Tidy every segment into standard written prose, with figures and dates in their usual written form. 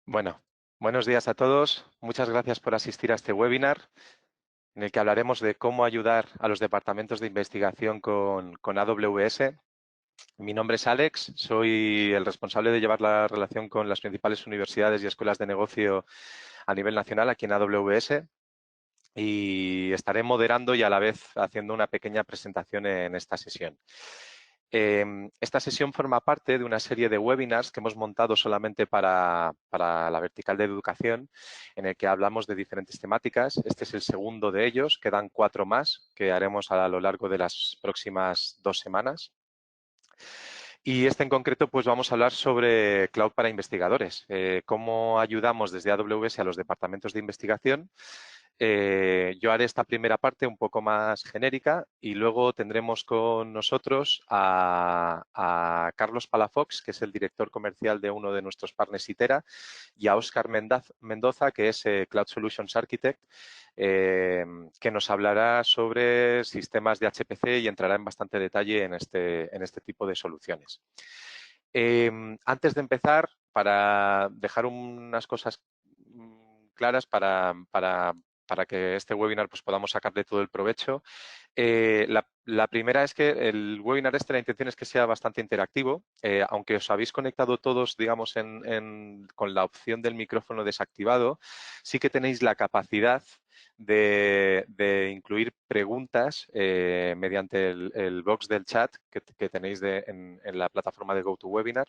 Bueno, buenos días a todos. Muchas gracias por asistir a este webinar en el que hablaremos de cómo ayudar a los departamentos de investigación con AWS. Mi nombre es Alex, soy el responsable de llevar la relación con las principales universidades y escuelas de negocio a nivel nacional aquí en AWS y estaré moderando y a la vez haciendo una pequeña presentación en esta sesión. Esta sesión forma parte de una serie de webinars que hemos montado solamente para la vertical de educación, en el que hablamos de diferentes temáticas. Este es el segundo de ellos, quedan 4 más que haremos a lo largo de las próximas 2 semanas. Y este en concreto, pues vamos a hablar sobre cloud para investigadores, cómo ayudamos desde AWS a los departamentos de investigación. Yo haré esta primera parte un poco más genérica y luego tendremos con nosotros a Carlos Palafox, que es el director comercial de uno de nuestros partners Itera, y a Óscar Mendoza, que es Cloud Solutions Architect, que nos hablará sobre sistemas de HPC y entrará en bastante detalle en este tipo de soluciones. Antes de empezar, para dejar unas cosas claras para que este webinar pues, podamos sacarle todo el provecho. La primera es que el webinar la intención es que sea bastante interactivo. Aunque os habéis conectado todos, digamos, con la opción del micrófono desactivado, sí que tenéis la capacidad de incluir preguntas mediante el box del chat que tenéis en la plataforma de GoToWebinar.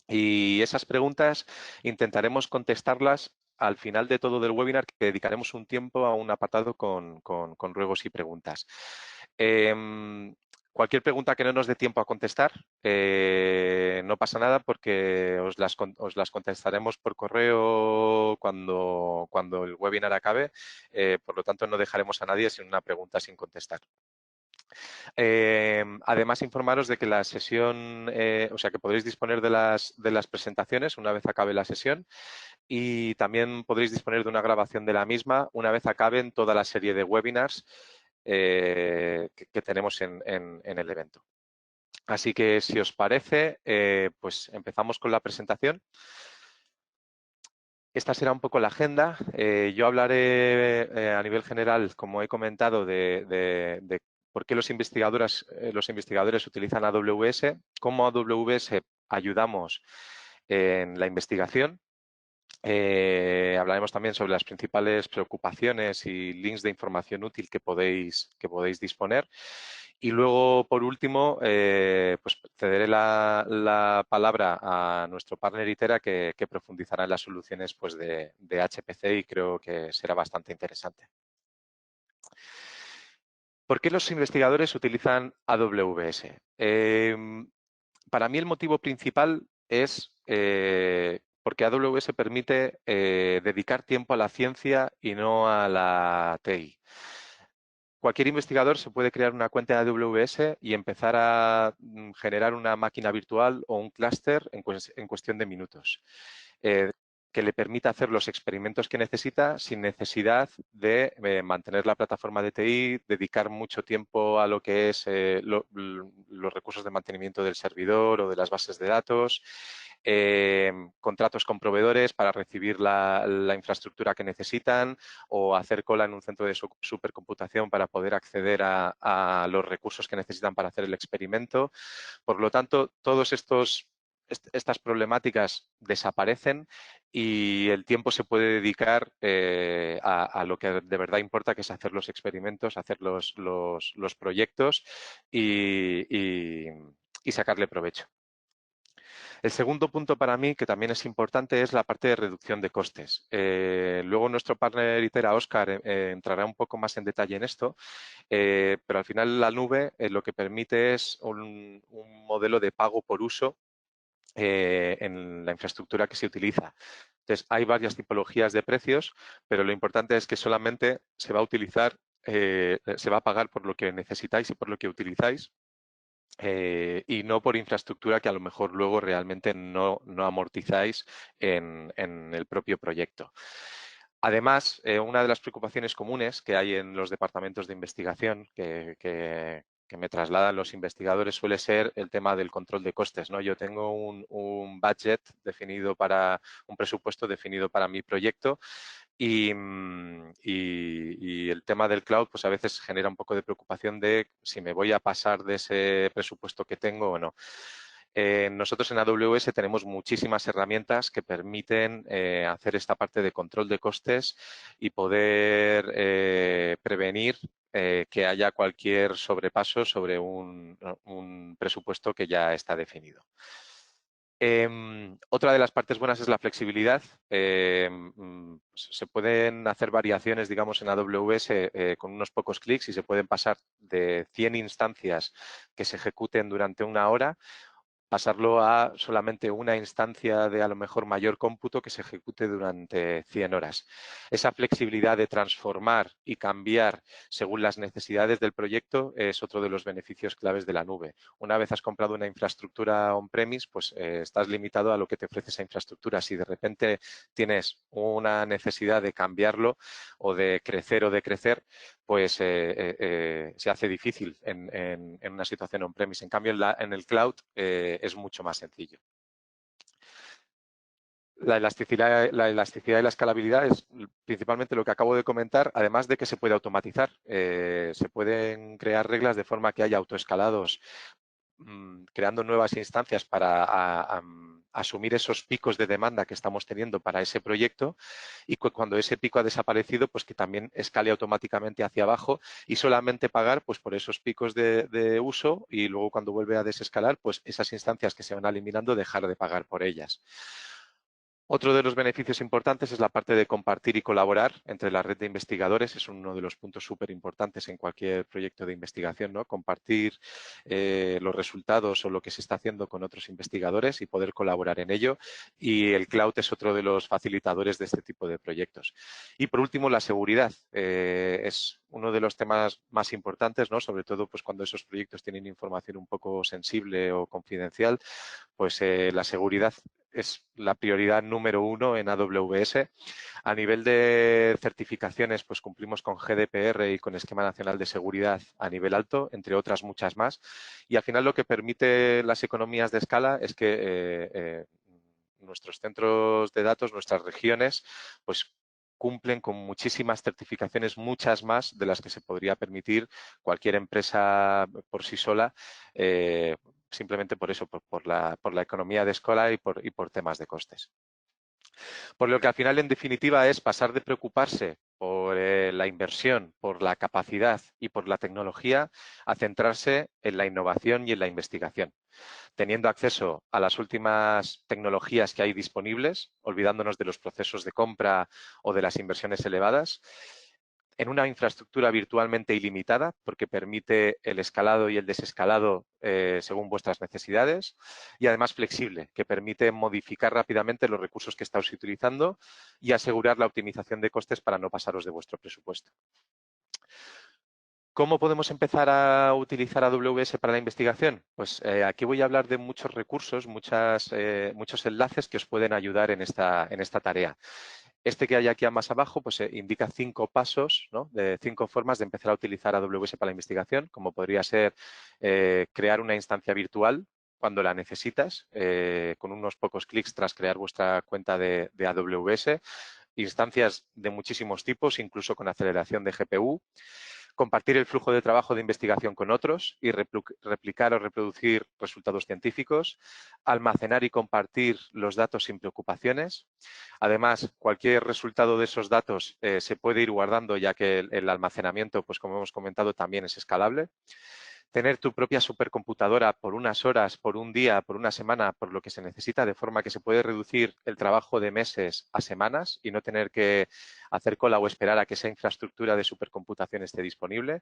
Y esas preguntas intentaremos contestarlas al final de todo del webinar, que dedicaremos un tiempo a un apartado con ruegos y preguntas. Cualquier pregunta que no nos dé tiempo a contestar, no pasa nada porque os las contestaremos por correo cuando el webinar acabe. Por lo tanto, no dejaremos a nadie sin una pregunta sin contestar. Además, informaros de que la sesión, o sea, que podréis disponer de las presentaciones una vez acabe la sesión y también podréis disponer de una grabación de la misma una vez acaben toda la serie de webinars que tenemos en el evento. Así que, si os parece, pues empezamos con la presentación. Esta será un poco la agenda. Yo hablaré a nivel general, como he comentado, de por qué los investigadores utilizan AWS, cómo AWS ayudamos en la investigación. Hablaremos también sobre las principales preocupaciones y links de información útil que podéis disponer. Y luego, por último, pues cederé la palabra a nuestro partner Itera, que profundizará en las soluciones pues, de HPC y creo que será bastante interesante. ¿Por qué los investigadores utilizan AWS? Para mí el motivo principal es porque AWS permite dedicar tiempo a la ciencia y no a la TI. Cualquier investigador se puede crear una cuenta de AWS y empezar a generar una máquina virtual o un clúster en cuestión de minutos, que le permita hacer los experimentos que necesita sin necesidad de mantener la plataforma de TI, dedicar mucho tiempo a lo que es los recursos de mantenimiento del servidor o de las bases de datos, contratos con proveedores para recibir la infraestructura que necesitan o hacer cola en un centro de supercomputación para poder acceder a los recursos que necesitan para hacer el experimento. Por lo tanto, todos estas problemáticas desaparecen y el tiempo se puede dedicar a lo que de verdad importa, que es hacer los experimentos, hacer los proyectos y sacarle provecho. El segundo punto para mí, que también es importante, es la parte de reducción de costes. Luego nuestro partner Itera, Óscar, entrará un poco más en detalle en esto, pero al final la nube lo que permite es un modelo de pago por uso en la infraestructura que se utiliza. Entonces, hay varias tipologías de precios, pero lo importante es que solamente se va a utilizar, se va a pagar por lo que necesitáis y por lo que utilizáis. Y no por infraestructura que a lo mejor luego realmente no amortizáis en el propio proyecto. Además, una de las preocupaciones comunes que hay en los departamentos de investigación que que me trasladan los investigadores suele ser el tema del control de costes, ¿no? Yo tengo un budget definido un presupuesto definido para mi proyecto y el tema del cloud pues a veces genera un poco de preocupación de si me voy a pasar de ese presupuesto que tengo o no. Nosotros en AWS tenemos muchísimas herramientas que permiten hacer esta parte de control de costes y poder prevenir que haya cualquier sobrepaso sobre un presupuesto que ya está definido. Otra de las partes buenas es la flexibilidad. Se pueden hacer variaciones, digamos, en AWS con unos pocos clics y se pueden pasar de 100 instancias que se ejecuten durante una hora, pasarlo a solamente una instancia de a lo mejor mayor cómputo que se ejecute durante 100 horas. Esa flexibilidad de transformar y cambiar según las necesidades del proyecto es otro de los beneficios claves de la nube. Una vez has comprado una infraestructura on-premise, pues estás limitado a lo que te ofrece esa infraestructura. Si de repente tienes una necesidad de cambiarlo o de crecer, pues se hace difícil en una situación on-premise. En cambio, en el cloud es mucho más sencillo. La elasticidad y la escalabilidad es principalmente lo que acabo de comentar, además de que se puede automatizar. Se pueden crear reglas de forma que haya autoescalados creando nuevas instancias para asumir esos picos de demanda que estamos teniendo para ese proyecto y cuando ese pico ha desaparecido, pues que también escale automáticamente hacia abajo y solamente pagar pues por esos picos de uso y luego cuando vuelve a desescalar, pues esas instancias que se van eliminando, dejar de pagar por ellas. Otro de los beneficios importantes es la parte de compartir y colaborar entre la red de investigadores. Es uno de los puntos súper importantes en cualquier proyecto de investigación, ¿no? Compartir los resultados o lo que se está haciendo con otros investigadores y poder colaborar en ello. Y el cloud es otro de los facilitadores de este tipo de proyectos. Y por último, la seguridad. Es uno de los temas más importantes, ¿no? Sobre todo pues, cuando esos proyectos tienen información un poco sensible o confidencial, pues la seguridad es la prioridad número 1 en AWS. A nivel de certificaciones, pues cumplimos con GDPR y con Esquema Nacional de Seguridad a nivel alto, entre otras muchas más. Y al final lo que permite las economías de escala es que nuestros centros de datos, nuestras regiones, pues cumplen con muchísimas certificaciones, muchas más de las que se podría permitir cualquier empresa por sí sola, simplemente por eso, por la economía de escala y por temas de costes. Por lo que al final, en definitiva, es pasar de preocuparse por la inversión, por la capacidad y por la tecnología a centrarse en la innovación y en la investigación, teniendo acceso a las últimas tecnologías que hay disponibles, olvidándonos de los procesos de compra o de las inversiones elevadas, en una infraestructura virtualmente ilimitada, porque permite el escalado y el desescalado según vuestras necesidades, y además flexible, que permite modificar rápidamente los recursos que estáis utilizando y asegurar la optimización de costes para no pasaros de vuestro presupuesto. ¿Cómo podemos empezar a utilizar AWS para la investigación? Pues aquí voy a hablar de muchos recursos, muchos enlaces que os pueden ayudar en esta tarea. Este que hay aquí más abajo pues indica 5 pasos, ¿no? De 5 formas de empezar a utilizar AWS para la investigación, como podría ser crear una instancia virtual cuando la necesitas, con unos pocos clics tras crear vuestra cuenta de AWS, instancias de muchísimos tipos, incluso con aceleración de GPU, compartir el flujo de trabajo de investigación con otros y replicar o reproducir resultados científicos, almacenar y compartir los datos sin preocupaciones. Además, cualquier resultado de esos datos se puede ir guardando, ya que el almacenamiento, pues como hemos comentado, también es escalable. Tener tu propia supercomputadora por unas horas, por un día, por una semana, por lo que se necesita, de forma que se puede reducir el trabajo de meses a semanas y no tener que hacer cola o esperar a que esa infraestructura de supercomputación esté disponible.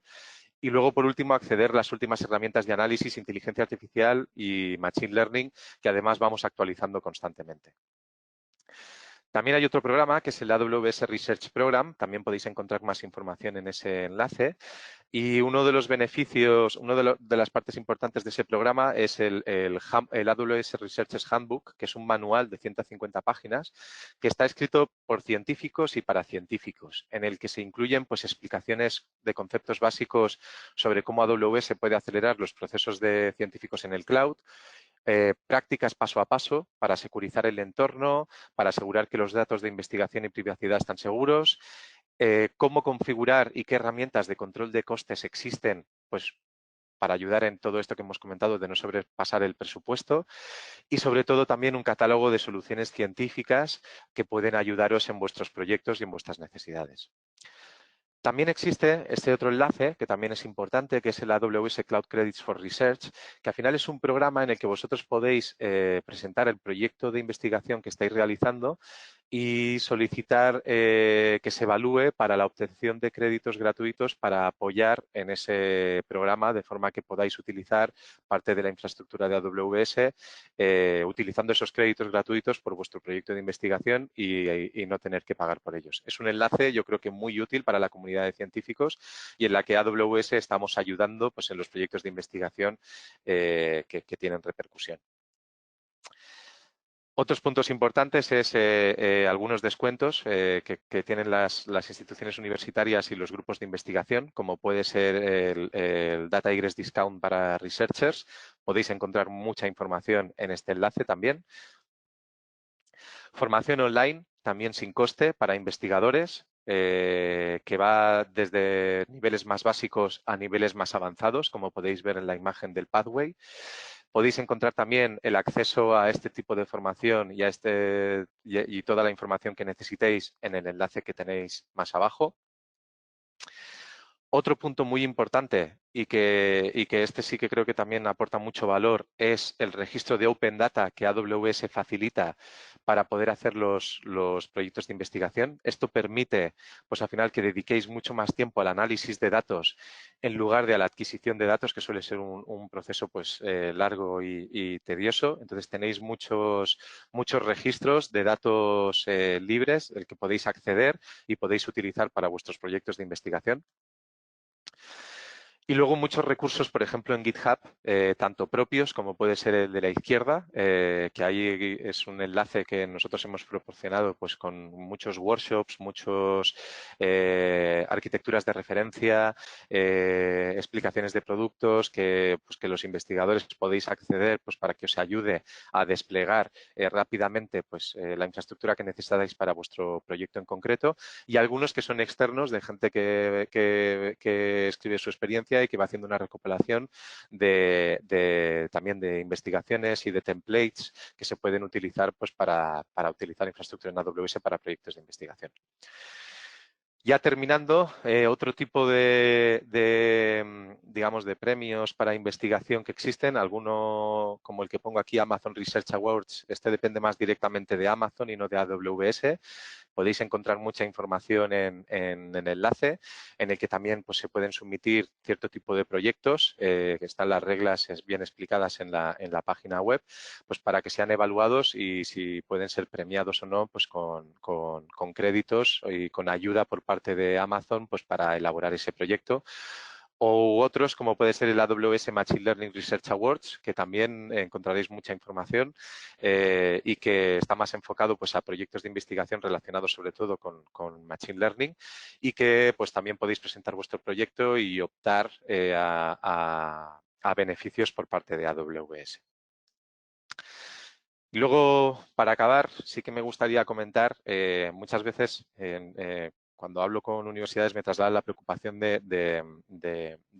Y luego, por último, acceder a las últimas herramientas de análisis, inteligencia artificial y machine learning, que además vamos actualizando constantemente. También hay otro programa que es el AWS Research Program, también podéis encontrar más información en ese enlace. Y uno de los beneficios, de las partes importantes de ese programa es el AWS Researchers Handbook, que es un manual de 150 páginas que está escrito por científicos y para científicos, en el que se incluyen pues, explicaciones de conceptos básicos sobre cómo AWS puede acelerar los procesos de científicos en el cloud, prácticas paso a paso para securizar el entorno, para asegurar que los datos de investigación y privacidad están seguros, cómo configurar y qué herramientas de control de costes existen, pues para ayudar en todo esto que hemos comentado de no sobrepasar el presupuesto y sobre todo también un catálogo de soluciones científicas que pueden ayudaros en vuestros proyectos y en vuestras necesidades. También existe este otro enlace, que también es importante, que es el AWS Cloud Credits for Research, que al final es un programa en el que vosotros podéis presentar el proyecto de investigación que estáis realizando y solicitar que se evalúe para la obtención de créditos gratuitos para apoyar en ese programa, de forma que podáis utilizar parte de la infraestructura de AWS, utilizando esos créditos gratuitos por vuestro proyecto de investigación y no tener que pagar por ellos. Es un enlace, yo creo que muy útil para la comunidad de científicos y en la que AWS estamos ayudando pues, en los proyectos de investigación que tienen repercusión. Otros puntos importantes es algunos descuentos que tienen las instituciones universitarias y los grupos de investigación, como puede ser el Data Egress Discount para Researchers. Podéis encontrar mucha información en este enlace también. Formación online, también sin coste, para investigadores, que va desde niveles más básicos a niveles más avanzados, como podéis ver en la imagen del Pathway. Podéis encontrar también el acceso a este tipo de formación y toda la información que necesitéis en el enlace que tenéis más abajo. Otro punto muy importante y que este sí que creo que también aporta mucho valor es el registro de Open Data que AWS facilita para poder hacer los proyectos de investigación. Esto permite, pues al final, que dediquéis mucho más tiempo al análisis de datos en lugar de a la adquisición de datos, que suele ser un proceso pues largo y tedioso. Entonces tenéis muchos registros de datos libres, el que podéis acceder y podéis utilizar para vuestros proyectos de investigación. Y luego muchos recursos, por ejemplo, en GitHub, tanto propios como puede ser el de la izquierda, que ahí es un enlace que nosotros hemos proporcionado pues, con muchos workshops, muchos arquitecturas de referencia, explicaciones de productos pues, que los investigadores podéis acceder pues, para que os ayude a desplegar rápidamente pues, la infraestructura que necesitáis para vuestro proyecto en concreto, y algunos que son externos de gente que escribe su experiencia y que va haciendo una recopilación también de investigaciones y de templates que se pueden utilizar pues, para utilizar infraestructura en AWS para proyectos de investigación. Ya terminando, otro tipo digamos, de premios para investigación que existen, alguno como el que pongo aquí, Amazon Research Awards, este depende más directamente de Amazon y no de AWS. Podéis encontrar mucha información en el enlace, en el que también pues, se pueden submitir cierto tipo de proyectos, que están las reglas bien explicadas en la página web, pues para que sean evaluados y si pueden ser premiados o no, pues con créditos y con ayuda por parte de Amazon pues para elaborar ese proyecto. O otros, como puede ser el AWS Machine Learning Research Awards, que también encontraréis mucha información y que está más enfocado pues, a proyectos de investigación relacionados sobre todo con Machine Learning, y que pues, también podéis presentar vuestro proyecto y optar a beneficios por parte de AWS. Y luego, para acabar, sí que me gustaría comentar, muchas veces cuando hablo con universidades me trasladan la preocupación de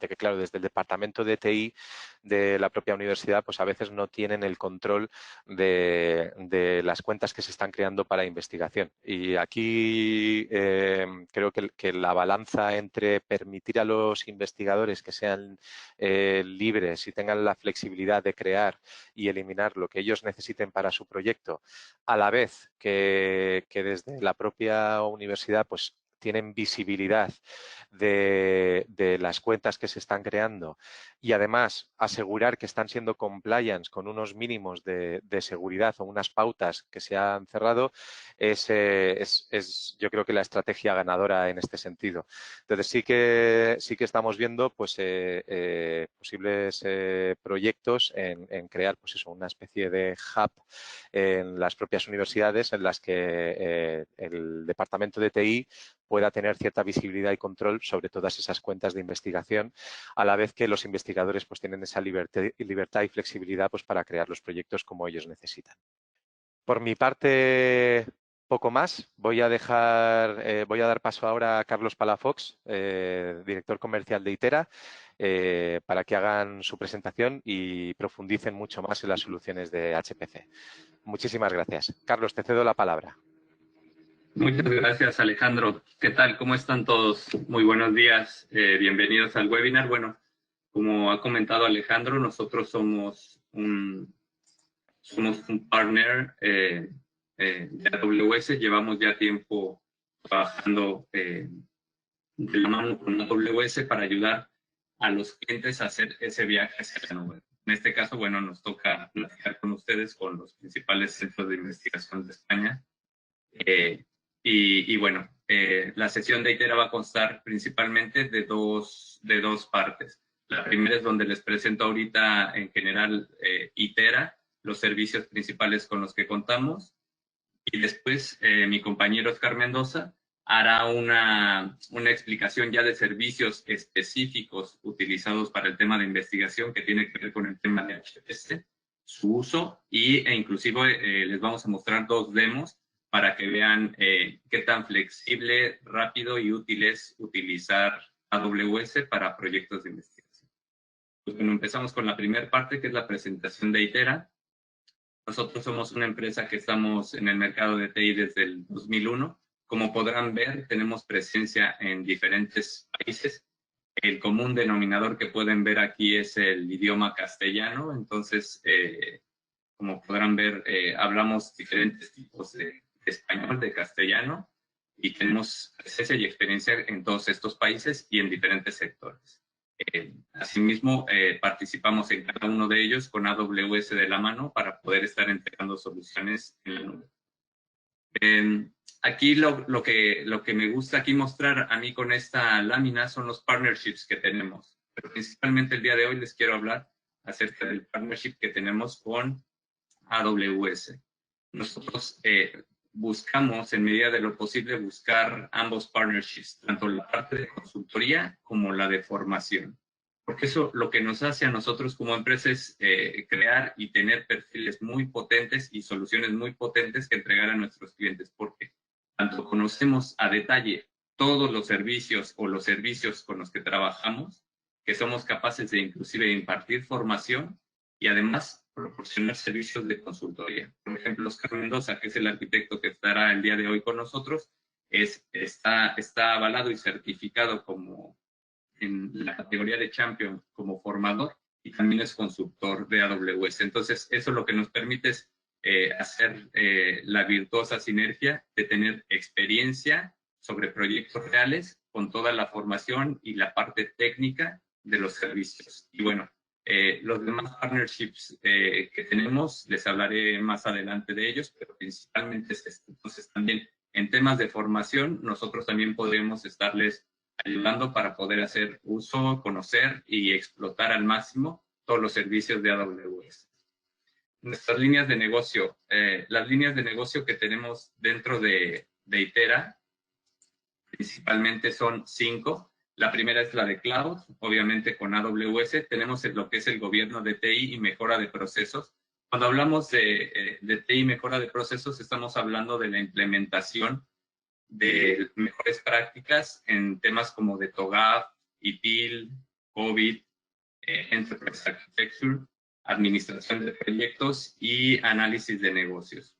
que, claro, desde el departamento de TI de la propia universidad, pues a veces no tienen el control de las cuentas que se están creando para investigación. Y aquí creo que la balanza entre permitir a los investigadores que sean libres y tengan la flexibilidad de crear y eliminar lo que ellos necesiten para su proyecto, a la vez que desde la propia universidad pues tienen visibilidad de las cuentas que se están creando y además asegurar que están siendo compliance con unos mínimos de seguridad o unas pautas que se han cerrado es yo creo que la estrategia ganadora en este sentido. Entonces sí que estamos viendo pues, posibles proyectos en crear pues eso, una especie de hub en las propias universidades en las que el departamento de TI pueda tener cierta visibilidad y control sobre todas esas cuentas de investigación, a la vez que los investigadores pues tienen esa libertad y flexibilidad pues para crear los proyectos como ellos necesitan. Por mi parte, poco más. Voy a dar paso ahora a Carlos Palafox, director comercial de Itera, para que hagan su presentación y profundicen mucho más en las soluciones de HPC. Muchísimas gracias. Carlos, te cedo la palabra. Muchas gracias, Alejandro. ¿Qué tal? ¿Cómo están todos? Muy buenos días. Bienvenidos al webinar. Bueno, como ha comentado Alejandro, nosotros somos un partner de AWS. Llevamos ya tiempo trabajando de la mano con AWS para ayudar a los clientes a hacer ese viaje hacia la nube. En este caso, bueno, nos toca platicar con ustedes, con los principales centros de investigación de España. Y bueno, la sesión de Itera va a constar principalmente de dos partes. La primera es donde les presento ahorita en general Itera, los servicios principales con los que contamos. Y después mi compañero Oscar Mendoza hará una explicación ya de servicios específicos utilizados para el tema de investigación que tiene que ver con el tema de HPC, su uso e inclusive les vamos a mostrar dos demos para que vean qué tan flexible, rápido y útil es utilizar AWS para proyectos de investigación. Pues bueno, empezamos con la primera parte, que es la presentación de Itera. Nosotros somos una empresa que estamos en el mercado de TI desde el 2001. Como podrán ver, tenemos presencia en diferentes países. El común denominador que pueden ver aquí es el idioma castellano. Entonces, como podrán ver, hablamos diferentes tipos de español, de castellano, y tenemos presencia y experiencia en todos estos países y en diferentes sectores. Asimismo, participamos en cada uno de ellos con AWS de la mano para poder estar entregando soluciones en la nube. Aquí lo que me gusta aquí mostrar a mí con esta lámina son los partnerships que tenemos. Pero principalmente el día de hoy les quiero hablar acerca del partnership que tenemos con AWS. Nosotros buscamos, en medida de lo posible, buscar ambos partnerships, tanto la parte de consultoría como la de formación. Porque eso lo que nos hace a nosotros como empresa es crear y tener perfiles muy potentes y soluciones muy potentes que entregar a nuestros clientes, porque tanto conocemos a detalle todos los servicios o los servicios con los que trabajamos, que somos capaces de inclusive impartir formación y además proporcionar servicios de consultoría. Por ejemplo, Oscar Mendoza, que es el arquitecto que estará el día de hoy con nosotros, está avalado y certificado como en la categoría de Champion como formador y también es consultor de AWS. Entonces, eso lo que nos permite es hacer la virtuosa sinergia de tener experiencia sobre proyectos reales con toda la formación y la parte técnica de los servicios. Y bueno, los demás partnerships que tenemos, les hablaré más adelante de ellos, pero principalmente es esto. Entonces, también en temas de formación, nosotros también podemos estarles ayudando para poder hacer uso, conocer y explotar al máximo todos los servicios de AWS. Nuestras líneas de negocio, las líneas de negocio que tenemos dentro de Itera, principalmente son 5. La primera es la de Cloud, obviamente con AWS. Tenemos lo que es el gobierno de TI y mejora de procesos. Cuando hablamos de TI y mejora de procesos, estamos hablando de la implementación de mejores prácticas en temas como de TOGAF, ITIL, COVID, Enterprise Architecture, administración de proyectos y análisis de negocios.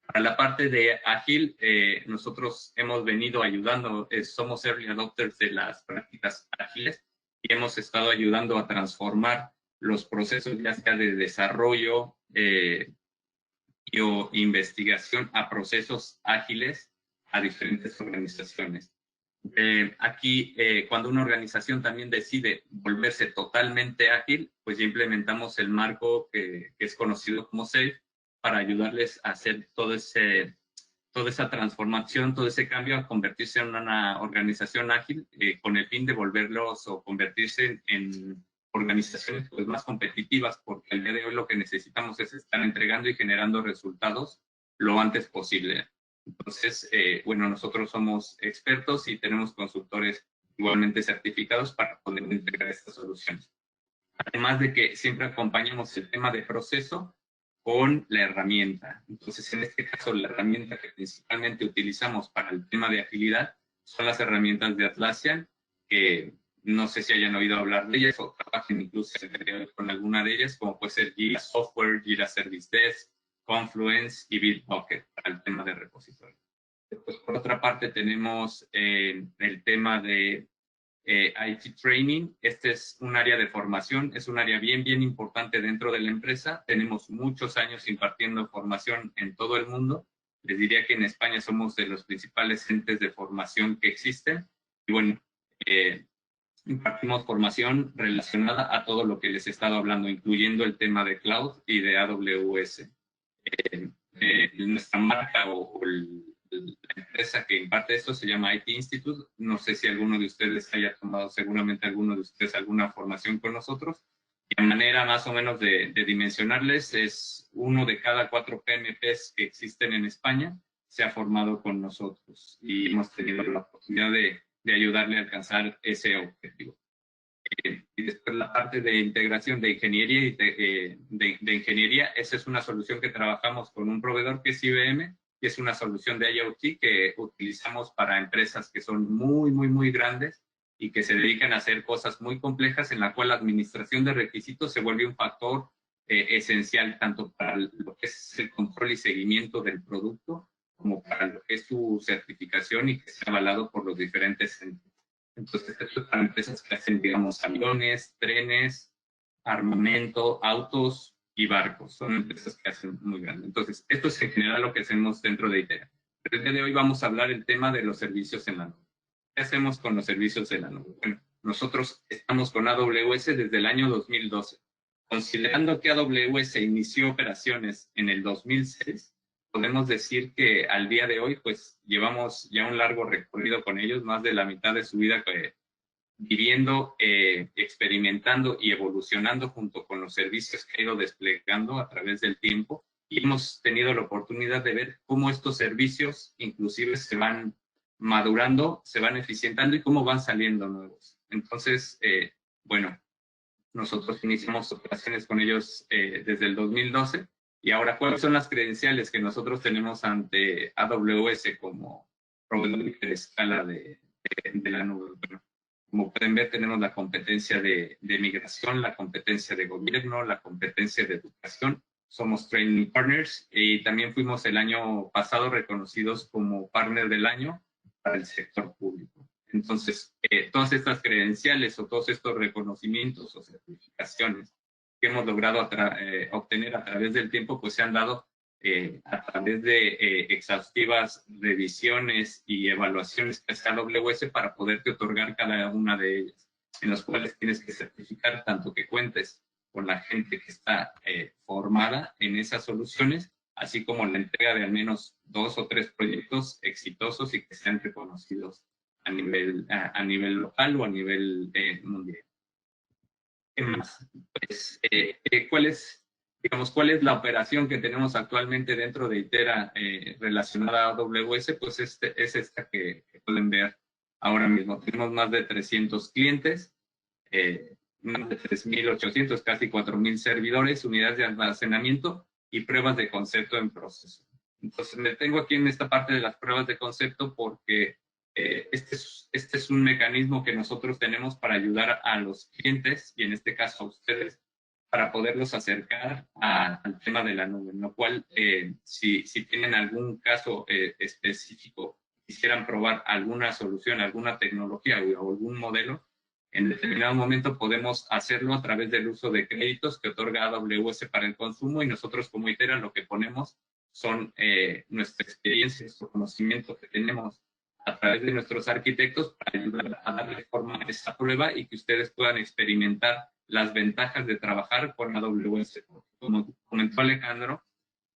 Para la parte de ágil, nosotros hemos venido ayudando, somos early adopters de las prácticas ágiles y hemos estado ayudando a transformar los procesos ya sea de desarrollo o investigación a procesos ágiles a diferentes organizaciones. Aquí, cuando una organización también decide volverse totalmente ágil, pues ya implementamos el marco que es conocido como SAFe para ayudarles a hacer toda esa transformación, todo ese cambio a convertirse en una organización ágil con el fin de volverlos o convertirse en organizaciones pues, más competitivas, porque al día de hoy lo que necesitamos es estar entregando y generando resultados lo antes posible. Entonces, bueno, nosotros somos expertos y tenemos consultores igualmente certificados para poder entregar estas soluciones. Además de que siempre acompañamos el tema de proceso con la herramienta. Entonces, en este caso, la herramienta que principalmente utilizamos para el tema de agilidad son las herramientas de Atlassian, que no sé si hayan oído hablar de ellas o trabajen incluso con alguna de ellas, como puede ser Jira Software, Jira Service Desk, Confluence y Bitbucket para el tema de repositorio. Después, por otra parte, tenemos el tema de IT Training. Este es un área de formación, es un área bien importante dentro de la empresa. Tenemos muchos años impartiendo formación en todo el mundo. Les diría que en España somos de los principales entes de formación que existen. Y bueno, impartimos formación relacionada a todo lo que les he estado hablando, incluyendo el tema de cloud y de AWS. Nuestra marca o la empresa que imparte esto se llama IT Institute. No sé si alguno de ustedes haya tomado, seguramente alguno de ustedes, alguna formación con nosotros. Y la manera más o menos de dimensionarles es 1 de cada 4 PMPs que existen en España se ha formado con nosotros y hemos tenido la oportunidad de ayudarle a alcanzar ese objetivo. Y después la parte de integración de ingeniería y de ingeniería, esa es una solución que trabajamos con un proveedor que es IBM, y es una solución de IoT que utilizamos para empresas que son muy grandes y que se dedican a hacer cosas muy complejas, en la cual la administración de requisitos se vuelve un factor esencial tanto para lo que es el control y seguimiento del producto, como para lo que es su certificación y que sea avalado por los diferentes entes. Entonces, esto es para empresas que hacen, digamos, aviones, trenes, armamento, autos y barcos. Son empresas que hacen muy grandes. Entonces, esto es en general lo que hacemos dentro de ITERA. Pero el día de hoy vamos a hablar el tema de los servicios en la nube. ¿Qué hacemos con los servicios en la nube? Bueno, nosotros estamos con AWS desde el año 2012. Considerando que AWS inició operaciones en el 2006, podemos decir que al día de hoy, pues llevamos ya un largo recorrido con ellos, más de la mitad de su vida viviendo, experimentando y evolucionando junto con los servicios que ha ido desplegando a través del tiempo. Y hemos tenido la oportunidad de ver cómo estos servicios inclusive se van madurando, se van eficientando y cómo van saliendo nuevos. Entonces, bueno, nosotros iniciamos operaciones con ellos desde el 2012. Y ahora, ¿cuáles son las credenciales que nosotros tenemos ante AWS como proveedor de escala de la nube? Bueno, como pueden ver, tenemos la competencia de migración, la competencia de gobierno, la competencia de educación. Somos Training Partners y también fuimos el año pasado reconocidos como Partner del Año para el sector público. Entonces, todas estas credenciales o todos estos reconocimientos o certificaciones que hemos logrado obtener a través del tiempo, pues se han dado a través de exhaustivas revisiones y evaluaciones que hace AWS para poderte otorgar cada una de ellas, en las cuales tienes que certificar tanto que cuentes con la gente que está formada en esas soluciones, así como la entrega de al menos 2 o 3 proyectos exitosos y que sean reconocidos a nivel local o a nivel mundial. ¿Qué más? Pues, ¿cuál es la operación que tenemos actualmente dentro de ITERA relacionada a AWS? Pues es esta que pueden ver ahora mismo. Tenemos más de 300 clientes, más de 3.800, casi 4.000 servidores, unidades de almacenamiento y pruebas de concepto en proceso. Entonces, me detengo aquí en esta parte de las pruebas de concepto porque este es un mecanismo que nosotros tenemos para ayudar a los clientes, y en este caso a ustedes, para poderlos acercar al tema de la nube, en lo cual, si tienen algún caso específico, quisieran probar alguna solución, alguna tecnología o algún modelo, en determinado momento podemos hacerlo a través del uso de créditos que otorga AWS para el consumo, y nosotros como ITERA lo que ponemos son nuestra experiencia, nuestro conocimiento que tenemos a través de nuestros arquitectos para ayudar a darle forma a esta prueba y que ustedes puedan experimentar las ventajas de trabajar con AWS. Como comentó Alejandro,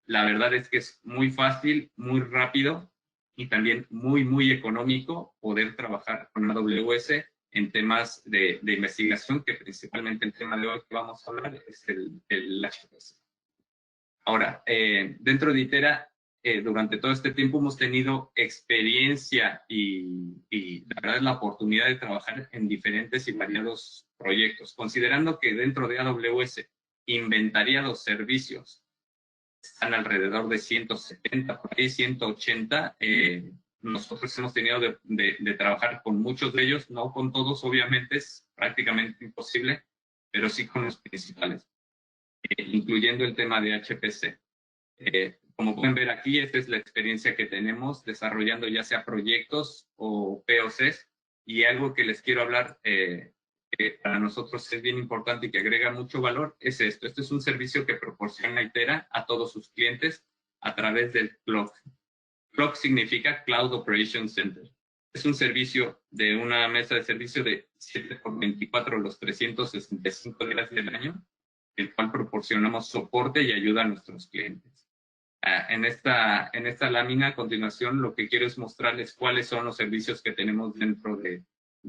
la verdad es que es muy fácil, muy rápido y también muy económico poder trabajar con AWS en temas de investigación, que principalmente el tema de hoy que vamos a hablar es el HPC. Ahora, dentro de Itera, durante todo este tiempo hemos tenido experiencia y la verdad es la oportunidad de trabajar en diferentes y variados proyectos. Considerando que dentro de AWS inventariados servicios están alrededor de 170, por ahí 180, nosotros hemos tenido de trabajar con muchos de ellos, no con todos, obviamente es prácticamente imposible, pero sí con los principales, incluyendo el tema de HPC. Como pueden ver aquí, esta es la experiencia que tenemos desarrollando ya sea proyectos o POCs, y algo que les quiero hablar que para nosotros es bien importante y que agrega mucho valor es esto. Este es un servicio que proporciona Itera a todos sus clientes a través del CLOC. CLOC significa Cloud Operation Center. Es un servicio de una mesa de servicio de 7x24 los 365 días del año, el cual proporcionamos soporte y ayuda a nuestros clientes. En esta lámina a continuación lo que quiero es mostrarles cuáles son los servicios que tenemos dentro de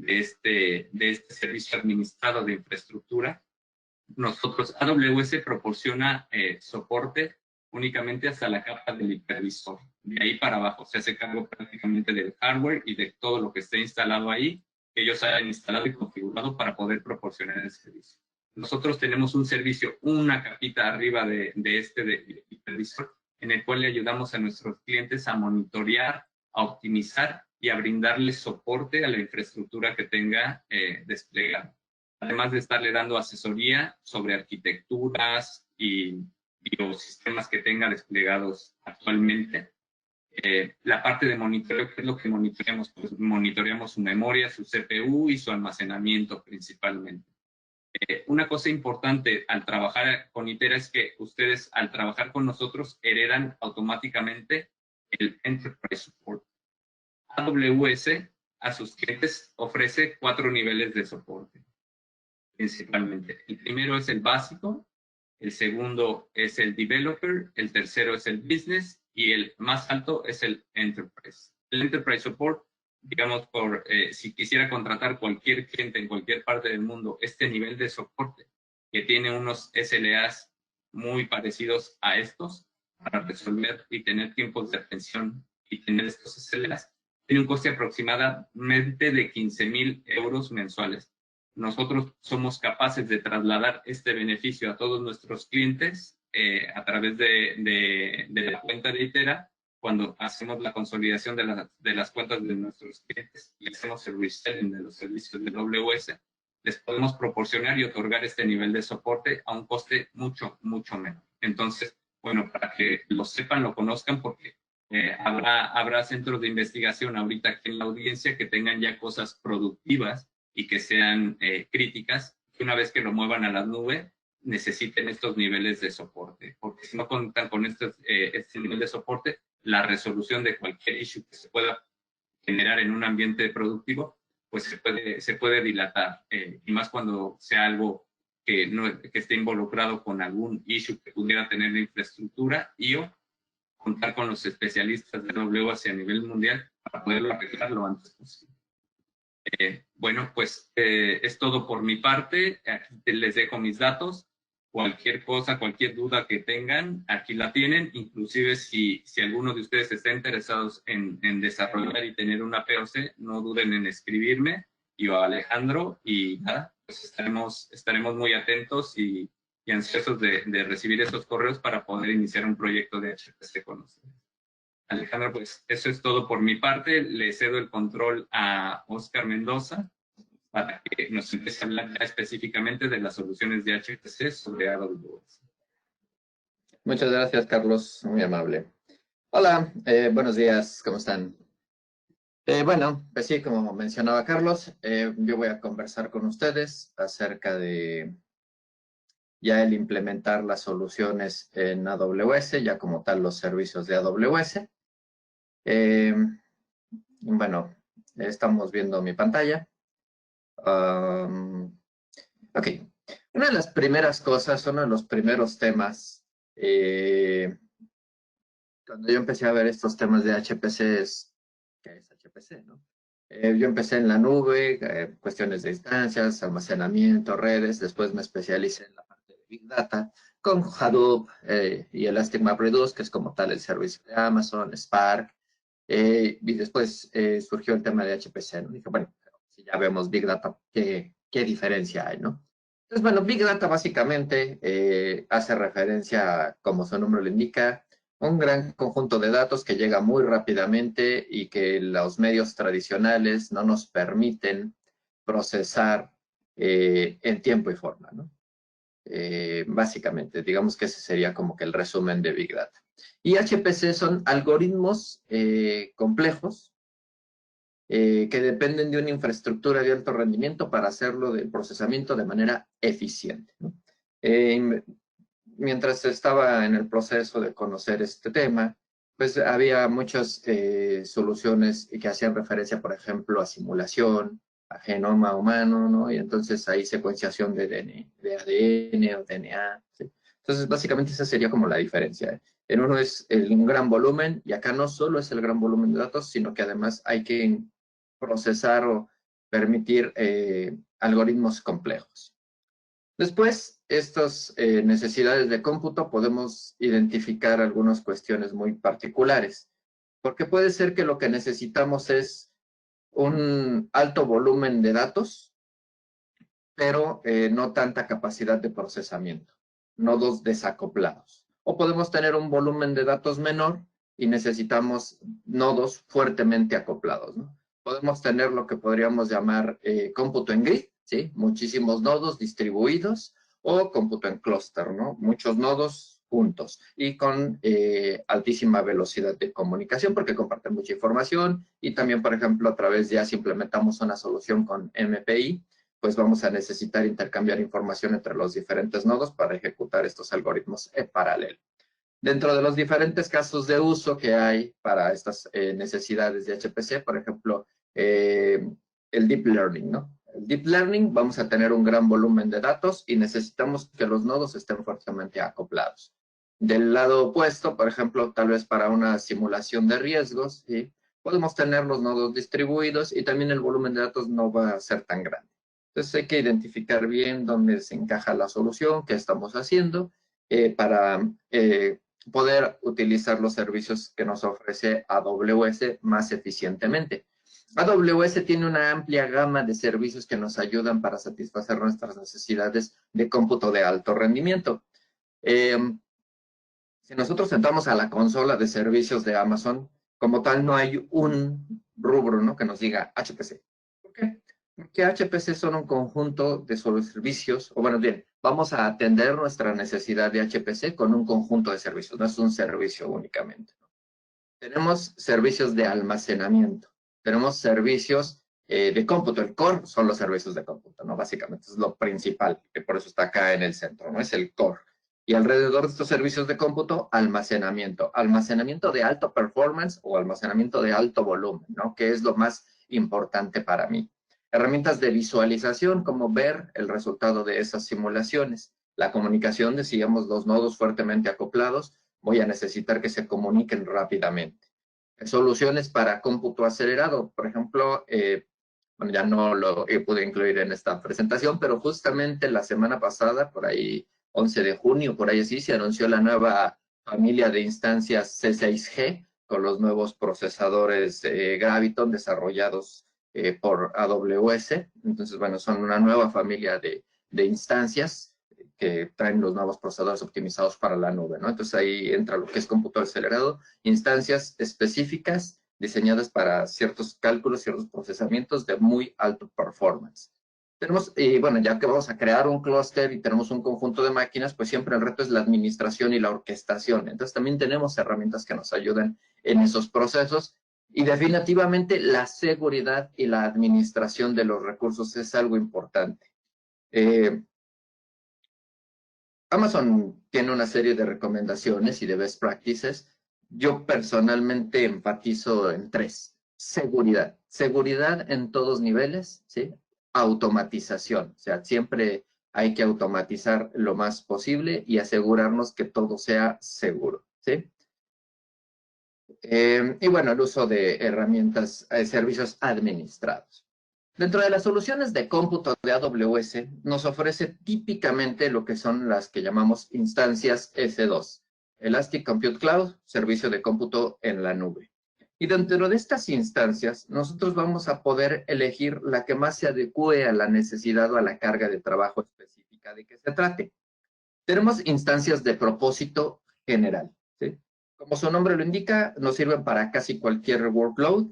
este servicio administrado de infraestructura. Nosotros, AWS proporciona soporte únicamente hasta la capa del hipervisor. De ahí para abajo se hace cargo prácticamente del hardware y de todo lo que esté instalado ahí, que ellos hayan instalado y configurado para poder proporcionar el servicio. Nosotros tenemos un servicio, una capita arriba de hipervisor, en el cual le ayudamos a nuestros clientes a monitorear, a optimizar y a brindarles soporte a la infraestructura que tenga desplegada. Además de estarle dando asesoría sobre arquitecturas y los sistemas que tenga desplegados actualmente. La parte de monitoreo, ¿qué es lo que monitoreamos? Pues monitoreamos su memoria, su CPU y su almacenamiento principalmente. Una cosa importante al trabajar con Itera es que ustedes al trabajar con nosotros heredan automáticamente el Enterprise Support. AWS a sus clientes ofrece 4 niveles de soporte principalmente. El primero es el básico, el segundo es el developer, el tercero es el business y el más alto es el enterprise. El enterprise support, digamos, si quisiera contratar cualquier cliente en cualquier parte del mundo, este nivel de soporte que tiene unos SLAs muy parecidos a estos para resolver y tener tiempos de atención y tener estos SLAs, tiene un coste aproximadamente de 15,000 euros mensuales. Nosotros somos capaces de trasladar este beneficio a todos nuestros clientes a través de la cuenta de Itera, cuando hacemos la consolidación de las cuentas de nuestros clientes y hacemos el reselling de los servicios de AWS, les podemos proporcionar y otorgar este nivel de soporte a un coste mucho menor. Entonces, bueno, para que lo sepan, lo conozcan, porque habrá centros de investigación ahorita aquí en la audiencia que tengan ya cosas productivas y que sean críticas, que una vez que lo muevan a la nube, necesiten estos niveles de soporte. Porque si no cuentan con este nivel de soporte, la resolución de cualquier issue que se pueda generar en un ambiente productivo, pues se puede dilatar. Y más cuando sea algo que esté involucrado con algún issue que pudiera tener de infraestructura o contar con los especialistas de AWS a nivel mundial para poderlo arreglar lo antes posible. Bueno, pues es todo por mi parte. Aquí les dejo mis datos. Cualquier cosa, cualquier duda que tengan, aquí la tienen. Inclusive si alguno de ustedes está interesados en desarrollar y tener una POC, no duden en escribirme, yo a Alejandro, y nada, pues estaremos muy atentos y ansiosos de recibir esos correos para poder iniciar un proyecto de HPC con ustedes. Alejandro, pues eso es todo por mi parte. Le cedo el control a Oscar Mendoza para que nos empiece a hablar ya específicamente de las soluciones de HPC sobre AWS. Muchas gracias, Carlos. Muy amable. Hola, buenos días. ¿Cómo están? Bueno, pues sí, como mencionaba Carlos, yo voy a conversar con ustedes acerca de ya el implementar las soluciones en AWS, ya como tal los servicios de AWS. bueno, estamos viendo mi pantalla. Ok. Una de las primeras cosas, uno de los primeros temas, cuando yo empecé a ver estos temas de HPC, ¿qué es HPC, no? Yo empecé en la nube, cuestiones de instancias, almacenamiento, redes, después me especialicé en la parte de Big Data, con Hadoop y Elastic MapReduce, que es como tal el servicio de Amazon, Spark, y después surgió el tema de HPC, ¿no? Dije, bueno, si ya vemos Big Data, ¿qué diferencia hay, no? Entonces, bueno, Big Data básicamente hace referencia, como su nombre lo indica, un gran conjunto de datos que llega muy rápidamente y que los medios tradicionales no nos permiten procesar en tiempo y forma, ¿no? Básicamente, digamos que ese sería como que el resumen de Big Data. Y HPC son algoritmos complejos que dependen de una infraestructura de alto rendimiento para hacerlo del procesamiento de manera eficiente, ¿no? Mientras estaba en el proceso de conocer este tema, pues había muchas soluciones que hacían referencia, por ejemplo, a simulación, a genoma humano, ¿no? Y entonces hay secuenciación de ADN o DNA, ¿sí? Entonces, básicamente esa sería como la diferencia. En uno es un gran volumen y acá no solo es el gran volumen de datos, sino que además hay que procesar o permitir algoritmos complejos. Después, estas necesidades de cómputo podemos identificar algunas cuestiones muy particulares, porque puede ser que lo que necesitamos es un alto volumen de datos, pero no tanta capacidad de procesamiento, nodos desacoplados. O podemos tener un volumen de datos menor y necesitamos nodos fuertemente acoplados, ¿no? Podemos tener lo que podríamos llamar cómputo en grid, ¿sí? Muchísimos nodos distribuidos, o cómputo en clúster, ¿no? Muchos nodos juntos y con altísima velocidad de comunicación porque comparten mucha información y también, por ejemplo, a través de si implementamos una solución con MPI, pues vamos a necesitar intercambiar información entre los diferentes nodos para ejecutar estos algoritmos en paralelo. Dentro de los diferentes casos de uso que hay para estas necesidades de HPC, por ejemplo, el Deep Learning, ¿no? El Deep Learning vamos a tener un gran volumen de datos y necesitamos que los nodos estén fuertemente acoplados. Del lado opuesto, por ejemplo, tal vez para una simulación de riesgos, ¿sí? Podemos tener los nodos distribuidos y también el volumen de datos no va a ser tan grande. Entonces hay que identificar bien dónde se encaja la solución, qué estamos haciendo para poder utilizar los servicios que nos ofrece AWS más eficientemente. AWS tiene una amplia gama de servicios que nos ayudan para satisfacer nuestras necesidades de cómputo de alto rendimiento. Si nosotros entramos a la consola de servicios de Amazon, como tal no hay un rubro, ¿no?, que nos diga HPC. ¿Por qué? Porque HPC son un conjunto de servicios, o bueno, bien, vamos a atender nuestra necesidad de HPC con un conjunto de servicios, no es un servicio únicamente, ¿no? Tenemos servicios de almacenamiento, tenemos servicios de cómputo. El core son los servicios de cómputo, ¿no? Básicamente es lo principal, que por eso está acá en el centro, ¿no? Es el core. Y alrededor de estos servicios de cómputo, almacenamiento. Almacenamiento de alto performance o almacenamiento de alto volumen, ¿no? Que es lo más importante para mí. Herramientas de visualización, como ver el resultado de esas simulaciones. La comunicación, decíamos, los nodos fuertemente acoplados, voy a necesitar que se comuniquen rápidamente. Soluciones para cómputo acelerado, por ejemplo, bueno, ya no lo pude incluir en esta presentación, pero justamente la semana pasada, por ahí 11 de junio, por ahí así, se anunció la nueva familia de instancias C6G con los nuevos procesadores Graviton desarrollados por AWS. Entonces, bueno, son una nueva familia de instancias que traen los nuevos procesadores optimizados para la nube, ¿no? Entonces ahí entra lo que es cómputo acelerado, instancias específicas diseñadas para ciertos cálculos, ciertos procesamientos de muy alto performance. Tenemos, bueno, ya que vamos a crear un clúster y tenemos un conjunto de máquinas, pues siempre el reto es la administración y la orquestación. Entonces también tenemos herramientas que nos ayudan en esos procesos. Y definitivamente la seguridad y la administración de los recursos es algo importante. Amazon tiene una serie de recomendaciones y de best practices. Yo personalmente enfatizo en tres. seguridad. Seguridad en todos niveles, ¿sí? Automatización. O sea, siempre hay que automatizar lo más posible y asegurarnos que todo sea seguro, ¿sí? Y bueno, el uso de herramientas, servicios administrados. Dentro de las soluciones de cómputo de AWS, nos ofrece típicamente lo que son las que llamamos instancias S2. Elastic Compute Cloud, servicio de cómputo en la nube. Y dentro de estas instancias, nosotros vamos a poder elegir la que más se adecue a la necesidad o a la carga de trabajo específica de que se trate. Tenemos instancias de propósito general, ¿sí? Como su nombre lo indica, nos sirven para casi cualquier workload,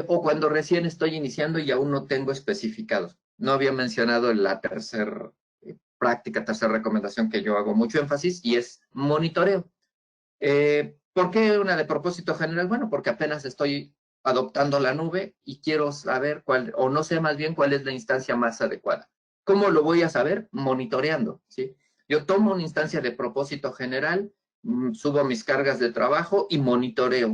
o cuando recién estoy iniciando y aún no tengo especificados. No había mencionado la tercera tercera recomendación que yo hago mucho énfasis, y es monitoreo. ¿Por qué una de propósito general? Bueno, porque apenas estoy adoptando la nube y quiero saber cuál, o no sé más bien cuál es la instancia más adecuada. ¿Cómo lo voy a saber? Monitoreando, ¿sí? Yo tomo una instancia de propósito general, subo mis cargas de trabajo y monitoreo,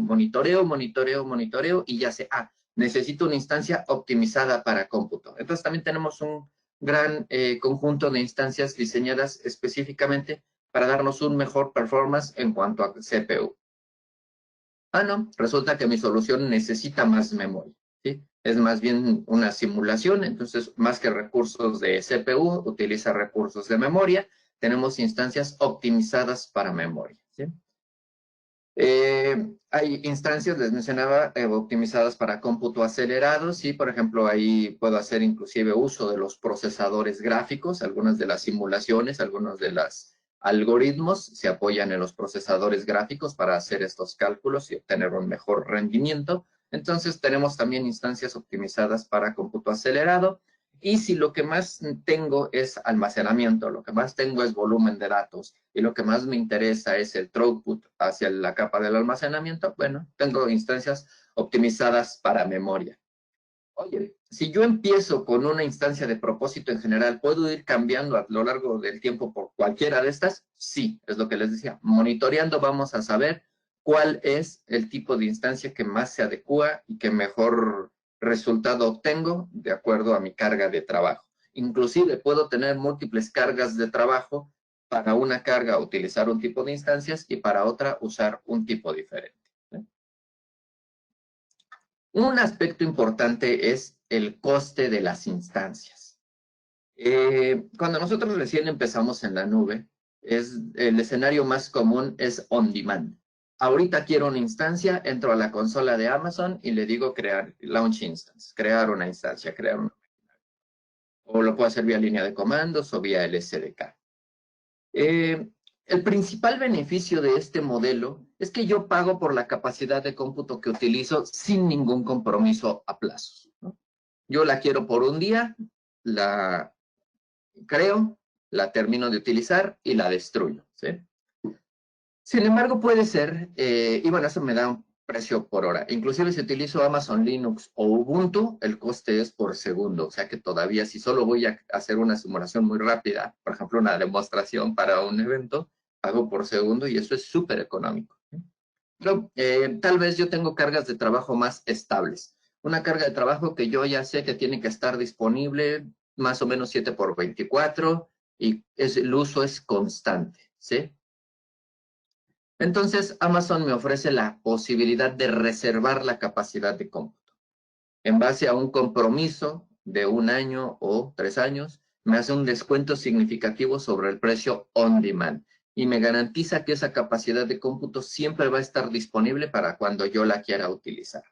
y ya sé, necesito una instancia optimizada para cómputo. Entonces también tenemos un gran conjunto de instancias diseñadas específicamente para darnos un mejor performance en cuanto a CPU. No, resulta que mi solución necesita más memoria, ¿sí? Es más bien una simulación, entonces más que recursos de CPU, utiliza recursos de memoria. Tenemos instancias optimizadas para memoria, ¿sí? Hay instancias, les mencionaba, optimizadas para cómputo acelerado, ¿sí? Por ejemplo, ahí puedo hacer inclusive uso de los procesadores gráficos, algunas de las simulaciones, algunos de los algoritmos se apoyan en los procesadores gráficos para hacer estos cálculos y obtener un mejor rendimiento. Entonces tenemos también instancias optimizadas para cómputo acelerado. Y si lo que más tengo es almacenamiento, lo que más tengo es volumen de datos y lo que más me interesa es el throughput hacia la capa del almacenamiento, bueno, tengo instancias optimizadas para memoria. Oye, si yo empiezo con una instancia de propósito en general, ¿puedo ir cambiando a lo largo del tiempo por cualquiera de estas? Sí, es lo que les decía. Monitoreando vamos a saber cuál es el tipo de instancia que más se adecua y que mejor resultado obtengo de acuerdo a mi carga de trabajo. Inclusive puedo tener múltiples cargas de trabajo, para una carga utilizar un tipo de instancias y para otra usar un tipo diferente. Un aspecto importante es el coste de las instancias. Cuando nosotros recién empezamos en la nube, el escenario más común es on demand. Ahorita quiero una instancia, entro a la consola de Amazon y le digo crear launch instance, crear una instancia, crear una. O lo puedo hacer vía línea de comandos o vía el SDK. El principal beneficio de este modelo es que yo pago por la capacidad de cómputo que utilizo sin ningún compromiso a plazos, ¿no? Yo la quiero por un día, la creo, la termino de utilizar y la destruyo, ¿sí? Sin embargo, puede ser, y bueno, eso me da un precio por hora. Inclusive si utilizo Amazon Linux o Ubuntu, el coste es por segundo. O sea que todavía si solo voy a hacer una simulación muy rápida, por ejemplo, una demostración para un evento, pago por segundo y eso es súper económico. Pero tal vez yo tengo cargas de trabajo más estables. Una carga de trabajo que yo ya sé que tiene que estar disponible más o menos 7x24 y el uso es constante, ¿sí? Entonces, Amazon me ofrece la posibilidad de reservar la capacidad de cómputo. En base a un compromiso de 1 año o 3 años, me hace un descuento significativo sobre el precio on demand y me garantiza que esa capacidad de cómputo siempre va a estar disponible para cuando yo la quiera utilizar.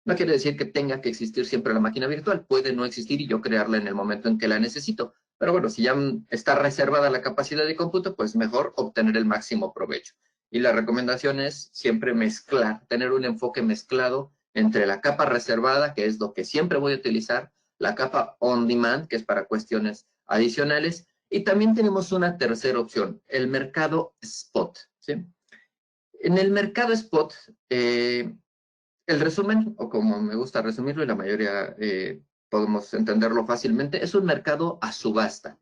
No quiere decir que tenga que existir siempre la máquina virtual, puede no existir y yo crearla en el momento en que la necesito. Pero bueno, si ya está reservada la capacidad de cómputo, pues mejor obtener el máximo provecho. Y la recomendación es siempre mezclar, tener un enfoque mezclado entre la capa reservada, que es lo que siempre voy a utilizar, la capa on demand, que es para cuestiones adicionales, y también tenemos una tercera opción, el mercado spot, ¿sí? En el mercado spot, el resumen, o como me gusta resumirlo, y la mayoría podemos entenderlo fácilmente, es un mercado a subasta.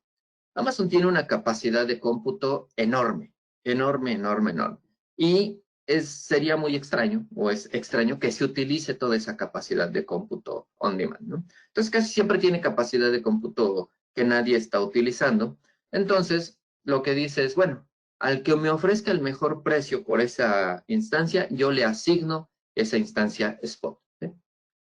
Amazon tiene una capacidad de cómputo enorme, enorme, enorme, enorme. Y sería muy extraño, o es extraño, que se utilice toda esa capacidad de cómputo on demand, ¿no? Entonces, casi siempre tiene capacidad de cómputo que nadie está utilizando. Entonces, lo que dice es, bueno, al que me ofrezca el mejor precio por esa instancia, yo le asigno esa instancia spot, ¿sí?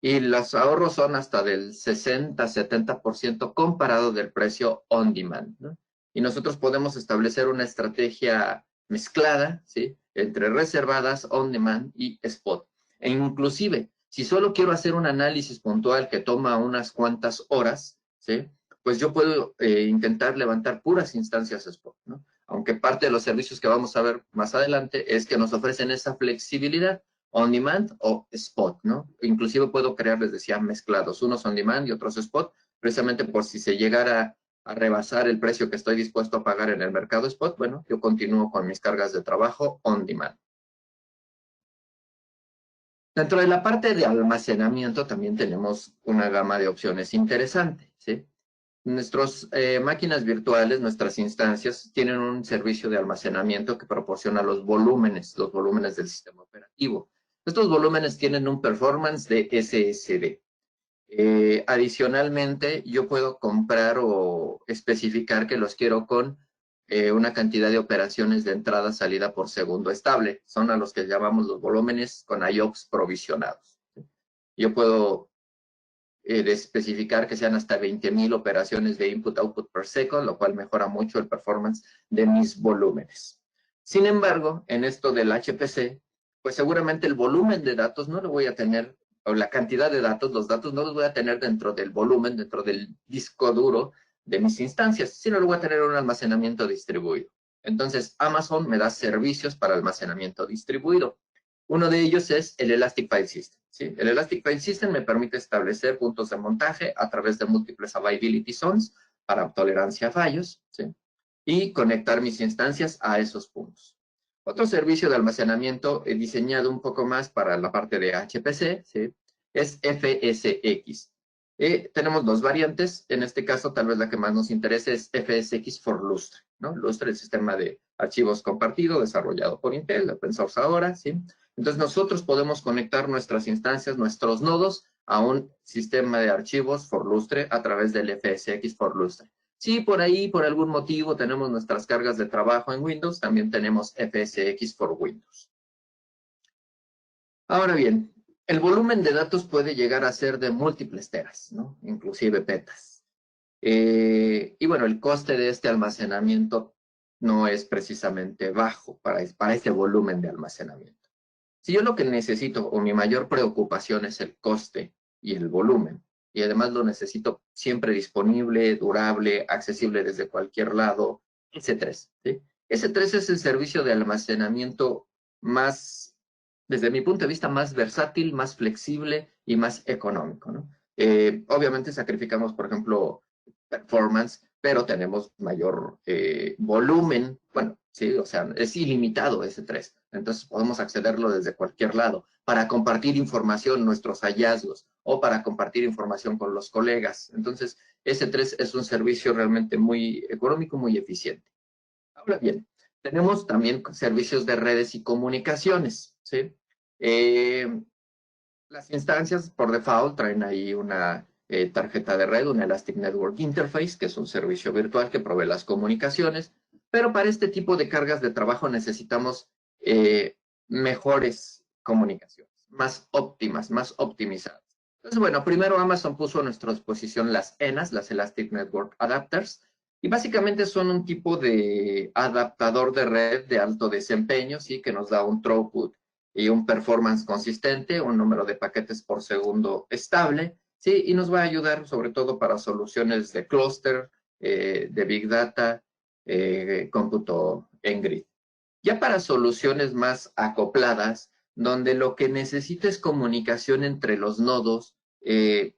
Y los ahorros son hasta del 60-70% comparado del precio on demand, ¿no? Y nosotros podemos establecer una estrategia mezclada, ¿sí? Entre reservadas, on demand y spot. E inclusive, si solo quiero hacer un análisis puntual que toma unas cuantas horas, ¿sí? Pues yo puedo intentar levantar puras instancias spot, ¿no? Aunque parte de los servicios que vamos a ver más adelante es que nos ofrecen esa flexibilidad on demand o spot, ¿no? Inclusive puedo crear, les decía, mezclados, unos on demand y otros spot, precisamente por si se llegara a rebasar el precio que estoy dispuesto a pagar en el mercado spot, bueno, yo continúo con mis cargas de trabajo on demand. Dentro de la parte de almacenamiento también tenemos una gama de opciones interesante, ¿sí? Nuestras máquinas virtuales, nuestras instancias, tienen un servicio de almacenamiento que proporciona los volúmenes del sistema operativo. Estos volúmenes tienen un performance de SSD. Adicionalmente, yo puedo comprar o especificar que los quiero con una cantidad de operaciones de entrada-salida por segundo estable. Son a los que llamamos los volúmenes con IOPS provisionados. Yo puedo de especificar que sean hasta 20,000 operaciones de input-output per second, lo cual mejora mucho el performance de mis volúmenes. Sin embargo, en esto del HPC, pues seguramente el volumen de datos no lo voy a tener, o la cantidad de datos, los datos no los voy a tener dentro del volumen, dentro del disco duro de mis instancias, sino lo voy a tener en un almacenamiento distribuido. Entonces, Amazon me da servicios para almacenamiento distribuido. Uno de ellos es el Elastic File System, ¿sí? El Elastic File System me permite establecer puntos de montaje a través de múltiples availability zones para tolerancia a fallos, ¿sí? Y conectar mis instancias a esos puntos. Otro servicio de almacenamiento diseñado un poco más para la parte de HPC, ¿sí? Es FSX. Tenemos dos variantes. En este caso, tal vez la que más nos interese es FSX for Lustre, ¿no? Lustre, el sistema de archivos compartido desarrollado por Intel, open source ahora, ¿sí? Entonces, nosotros podemos conectar nuestras instancias, nuestros nodos, a un sistema de archivos for Lustre a través del FSX for Lustre. Si por ahí, por algún motivo, tenemos nuestras cargas de trabajo en Windows, también tenemos FSX for Windows. Ahora bien, el volumen de datos puede llegar a ser de múltiples teras, ¿no? Inclusive petas. Y bueno, el coste de este almacenamiento no es precisamente bajo para este volumen de almacenamiento. Si yo lo que necesito o mi mayor preocupación es el coste y el volumen, y además lo necesito siempre disponible, durable, accesible desde cualquier lado, S3, ¿sí? S3 es el servicio de almacenamiento más, desde mi punto de vista, más versátil, más flexible y más económico, ¿no? Obviamente sacrificamos, por ejemplo, performance, pero tenemos mayor volumen, bueno, sí, o sea, es ilimitado S3, entonces podemos accederlo desde cualquier lado para compartir información, nuestros hallazgos, o para compartir información con los colegas. Entonces, S3 es un servicio realmente muy económico, muy eficiente. Ahora bien, tenemos también servicios de redes y comunicaciones, ¿sí? Las instancias por default traen ahí una tarjeta de red, un Elastic Network Interface, que es un servicio virtual que provee las comunicaciones, pero para este tipo de cargas de trabajo necesitamos mejores comunicaciones, más óptimas, más optimizadas. Entonces, bueno, primero Amazon puso a nuestra disposición las ENAs, las Elastic Network Adapters, y básicamente son un tipo de adaptador de red de alto desempeño, ¿sí? Que nos da un throughput y un performance consistente, un número de paquetes por segundo estable, ¿sí? Y nos va a ayudar sobre todo para soluciones de clúster, de Big Data, cómputo en grid. Ya para soluciones más acopladas, donde lo que necesita es comunicación entre los nodos,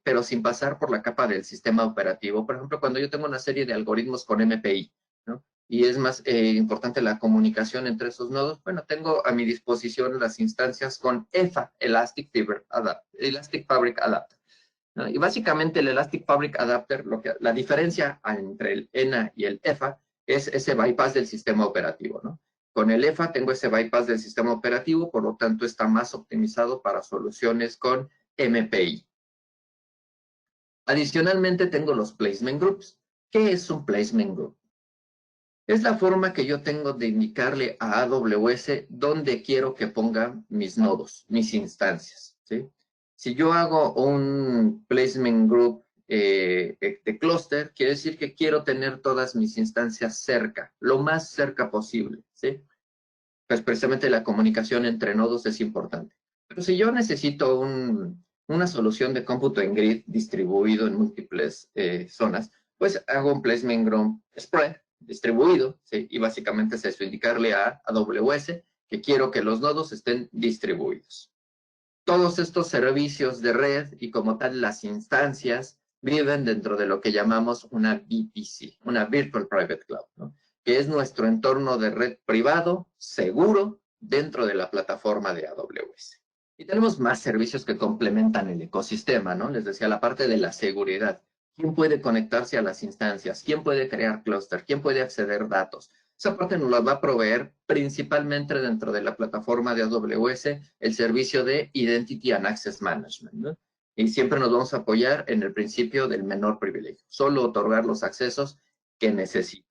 pero sin pasar por la capa del sistema operativo. Por ejemplo, cuando yo tengo una serie de algoritmos con MPI, ¿no? Y es más importante la comunicación entre esos nodos, bueno, tengo a mi disposición las instancias con EFA, Elastic Fabric Adapter, ¿no? Y básicamente el Elastic Fabric Adapter, la diferencia entre el ENA y el EFA es ese bypass del sistema operativo, ¿no? Con el EFA tengo ese bypass del sistema operativo, por lo tanto está más optimizado para soluciones con MPI. Adicionalmente tengo los placement groups. ¿Qué es un placement group? Es la forma que yo tengo de indicarle a AWS dónde quiero que ponga mis nodos, mis instancias, ¿sí? Si yo hago un placement group de clúster, quiere decir que quiero tener todas mis instancias cerca, lo más cerca posible, ¿sí? Pues precisamente la comunicación entre nodos es importante. Pero si yo necesito una solución de cómputo en grid distribuido en múltiples zonas, pues hago un placement group spread distribuido, ¿sí? Y básicamente es eso, indicarle a AWS que quiero que los nodos estén distribuidos. Todos estos servicios de red y como tal las instancias viven dentro de lo que llamamos una VPC, una Virtual Private Cloud, ¿no? Que es nuestro entorno de red privado, seguro, dentro de la plataforma de AWS. Y tenemos más servicios que complementan el ecosistema, ¿no? Les decía, la parte de la seguridad. ¿Quién puede conectarse a las instancias? ¿Quién puede crear clúster? ¿Quién puede acceder a datos? Esa parte nos la va a proveer principalmente dentro de la plataforma de AWS el servicio de Identity and Access Management, ¿no? Y siempre nos vamos a apoyar en el principio del menor privilegio, solo otorgar los accesos que necesita.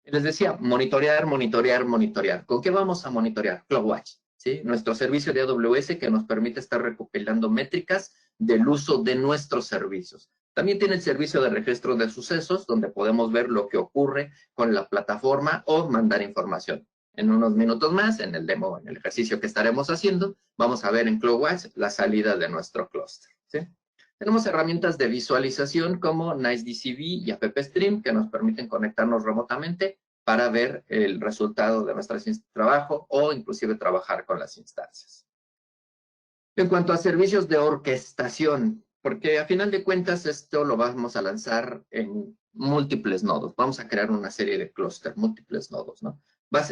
Les decía, monitorear, monitorear, monitorear. ¿Con qué vamos a monitorear? CloudWatch, ¿sí? Nuestro servicio de AWS que nos permite estar recopilando métricas del uso de nuestros servicios. También tiene el servicio de registro de sucesos, donde podemos ver lo que ocurre con la plataforma o mandar información. En unos minutos más, en el demo, en el ejercicio que estaremos haciendo, vamos a ver en CloudWatch la salida de nuestro clúster, ¿sí? Tenemos herramientas de visualización como NiceDCV y AppStream que nos permiten conectarnos remotamente para ver el resultado de nuestro trabajo o inclusive trabajar con las instancias. En cuanto a servicios de orquestación, porque a final de cuentas esto lo vamos a lanzar en múltiples nodos. Vamos a crear una serie de clúster, múltiples nodos, ¿no?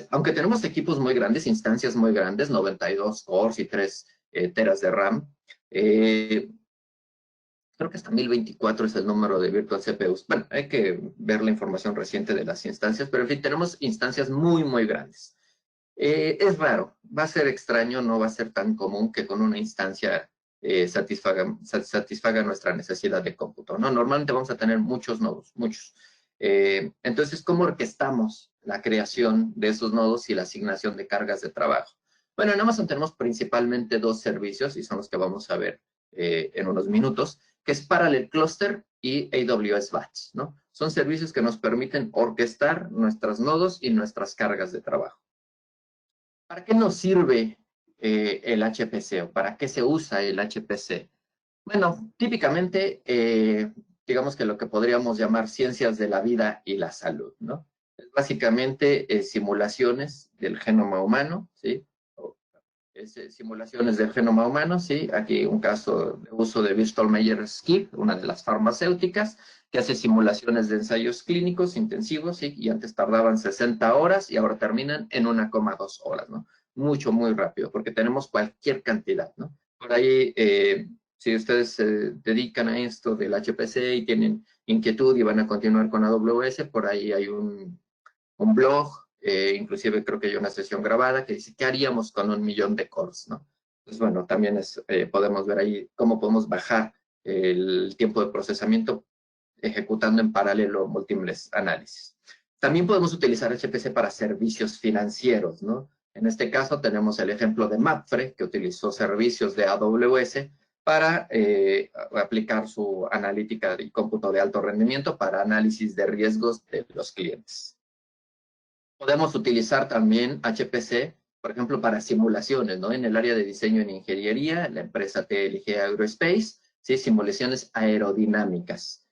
Aunque tenemos equipos muy grandes, instancias muy grandes, 92 cores y 3 teras de RAM, creo que hasta 1024 es el número de virtual CPUs. Bueno, hay que ver la información reciente de las instancias, pero en fin, tenemos instancias muy, muy grandes. Es raro, va a ser extraño, no va a ser tan común que con una instancia satisfaga nuestra necesidad de cómputo, ¿no? Normalmente vamos a tener muchos nodos, muchos. Entonces, ¿cómo orquestamos la creación de esos nodos y la asignación de cargas de trabajo? Bueno, en Amazon tenemos principalmente dos servicios y son los que vamos a ver en unos minutos, que es Parallel Cluster y AWS Batch, ¿no? Son servicios que nos permiten orquestar nuestros nodos y nuestras cargas de trabajo. ¿Para qué nos sirve el HPC o para qué se usa el HPC? Bueno, típicamente, digamos que lo que podríamos llamar ciencias de la vida y la salud, ¿no? Es básicamente simulaciones del genoma humano, ¿sí? Simulaciones del genoma humano, ¿sí? Aquí un caso de uso de Bristol Myers Squibb, una de las farmacéuticas, que hace simulaciones de ensayos clínicos intensivos, ¿sí? Y antes tardaban 60 horas y ahora terminan en 1,2 horas, ¿no? Mucho, muy rápido, porque tenemos cualquier cantidad, ¿no? Por ahí, si ustedes se dedican a esto del HPC y tienen inquietud y van a continuar con AWS, por ahí hay un blog, inclusive creo que hay una sesión grabada que dice, ¿qué haríamos con 1.000.000 de cores, ¿no? Pues bueno, también podemos ver ahí cómo podemos bajar el tiempo de procesamiento ejecutando en paralelo múltiples análisis. También podemos utilizar HPC para servicios financieros, ¿no? En este caso tenemos el ejemplo de Mapfre, que utilizó servicios de AWS para aplicar su analítica y cómputo de alto rendimiento para análisis de riesgos de los clientes. Podemos utilizar también HPC, por ejemplo, para simulaciones, ¿no? En el área de diseño en ingeniería, la empresa TLG Aerospace, ¿sí? Simulaciones aerodinámicas.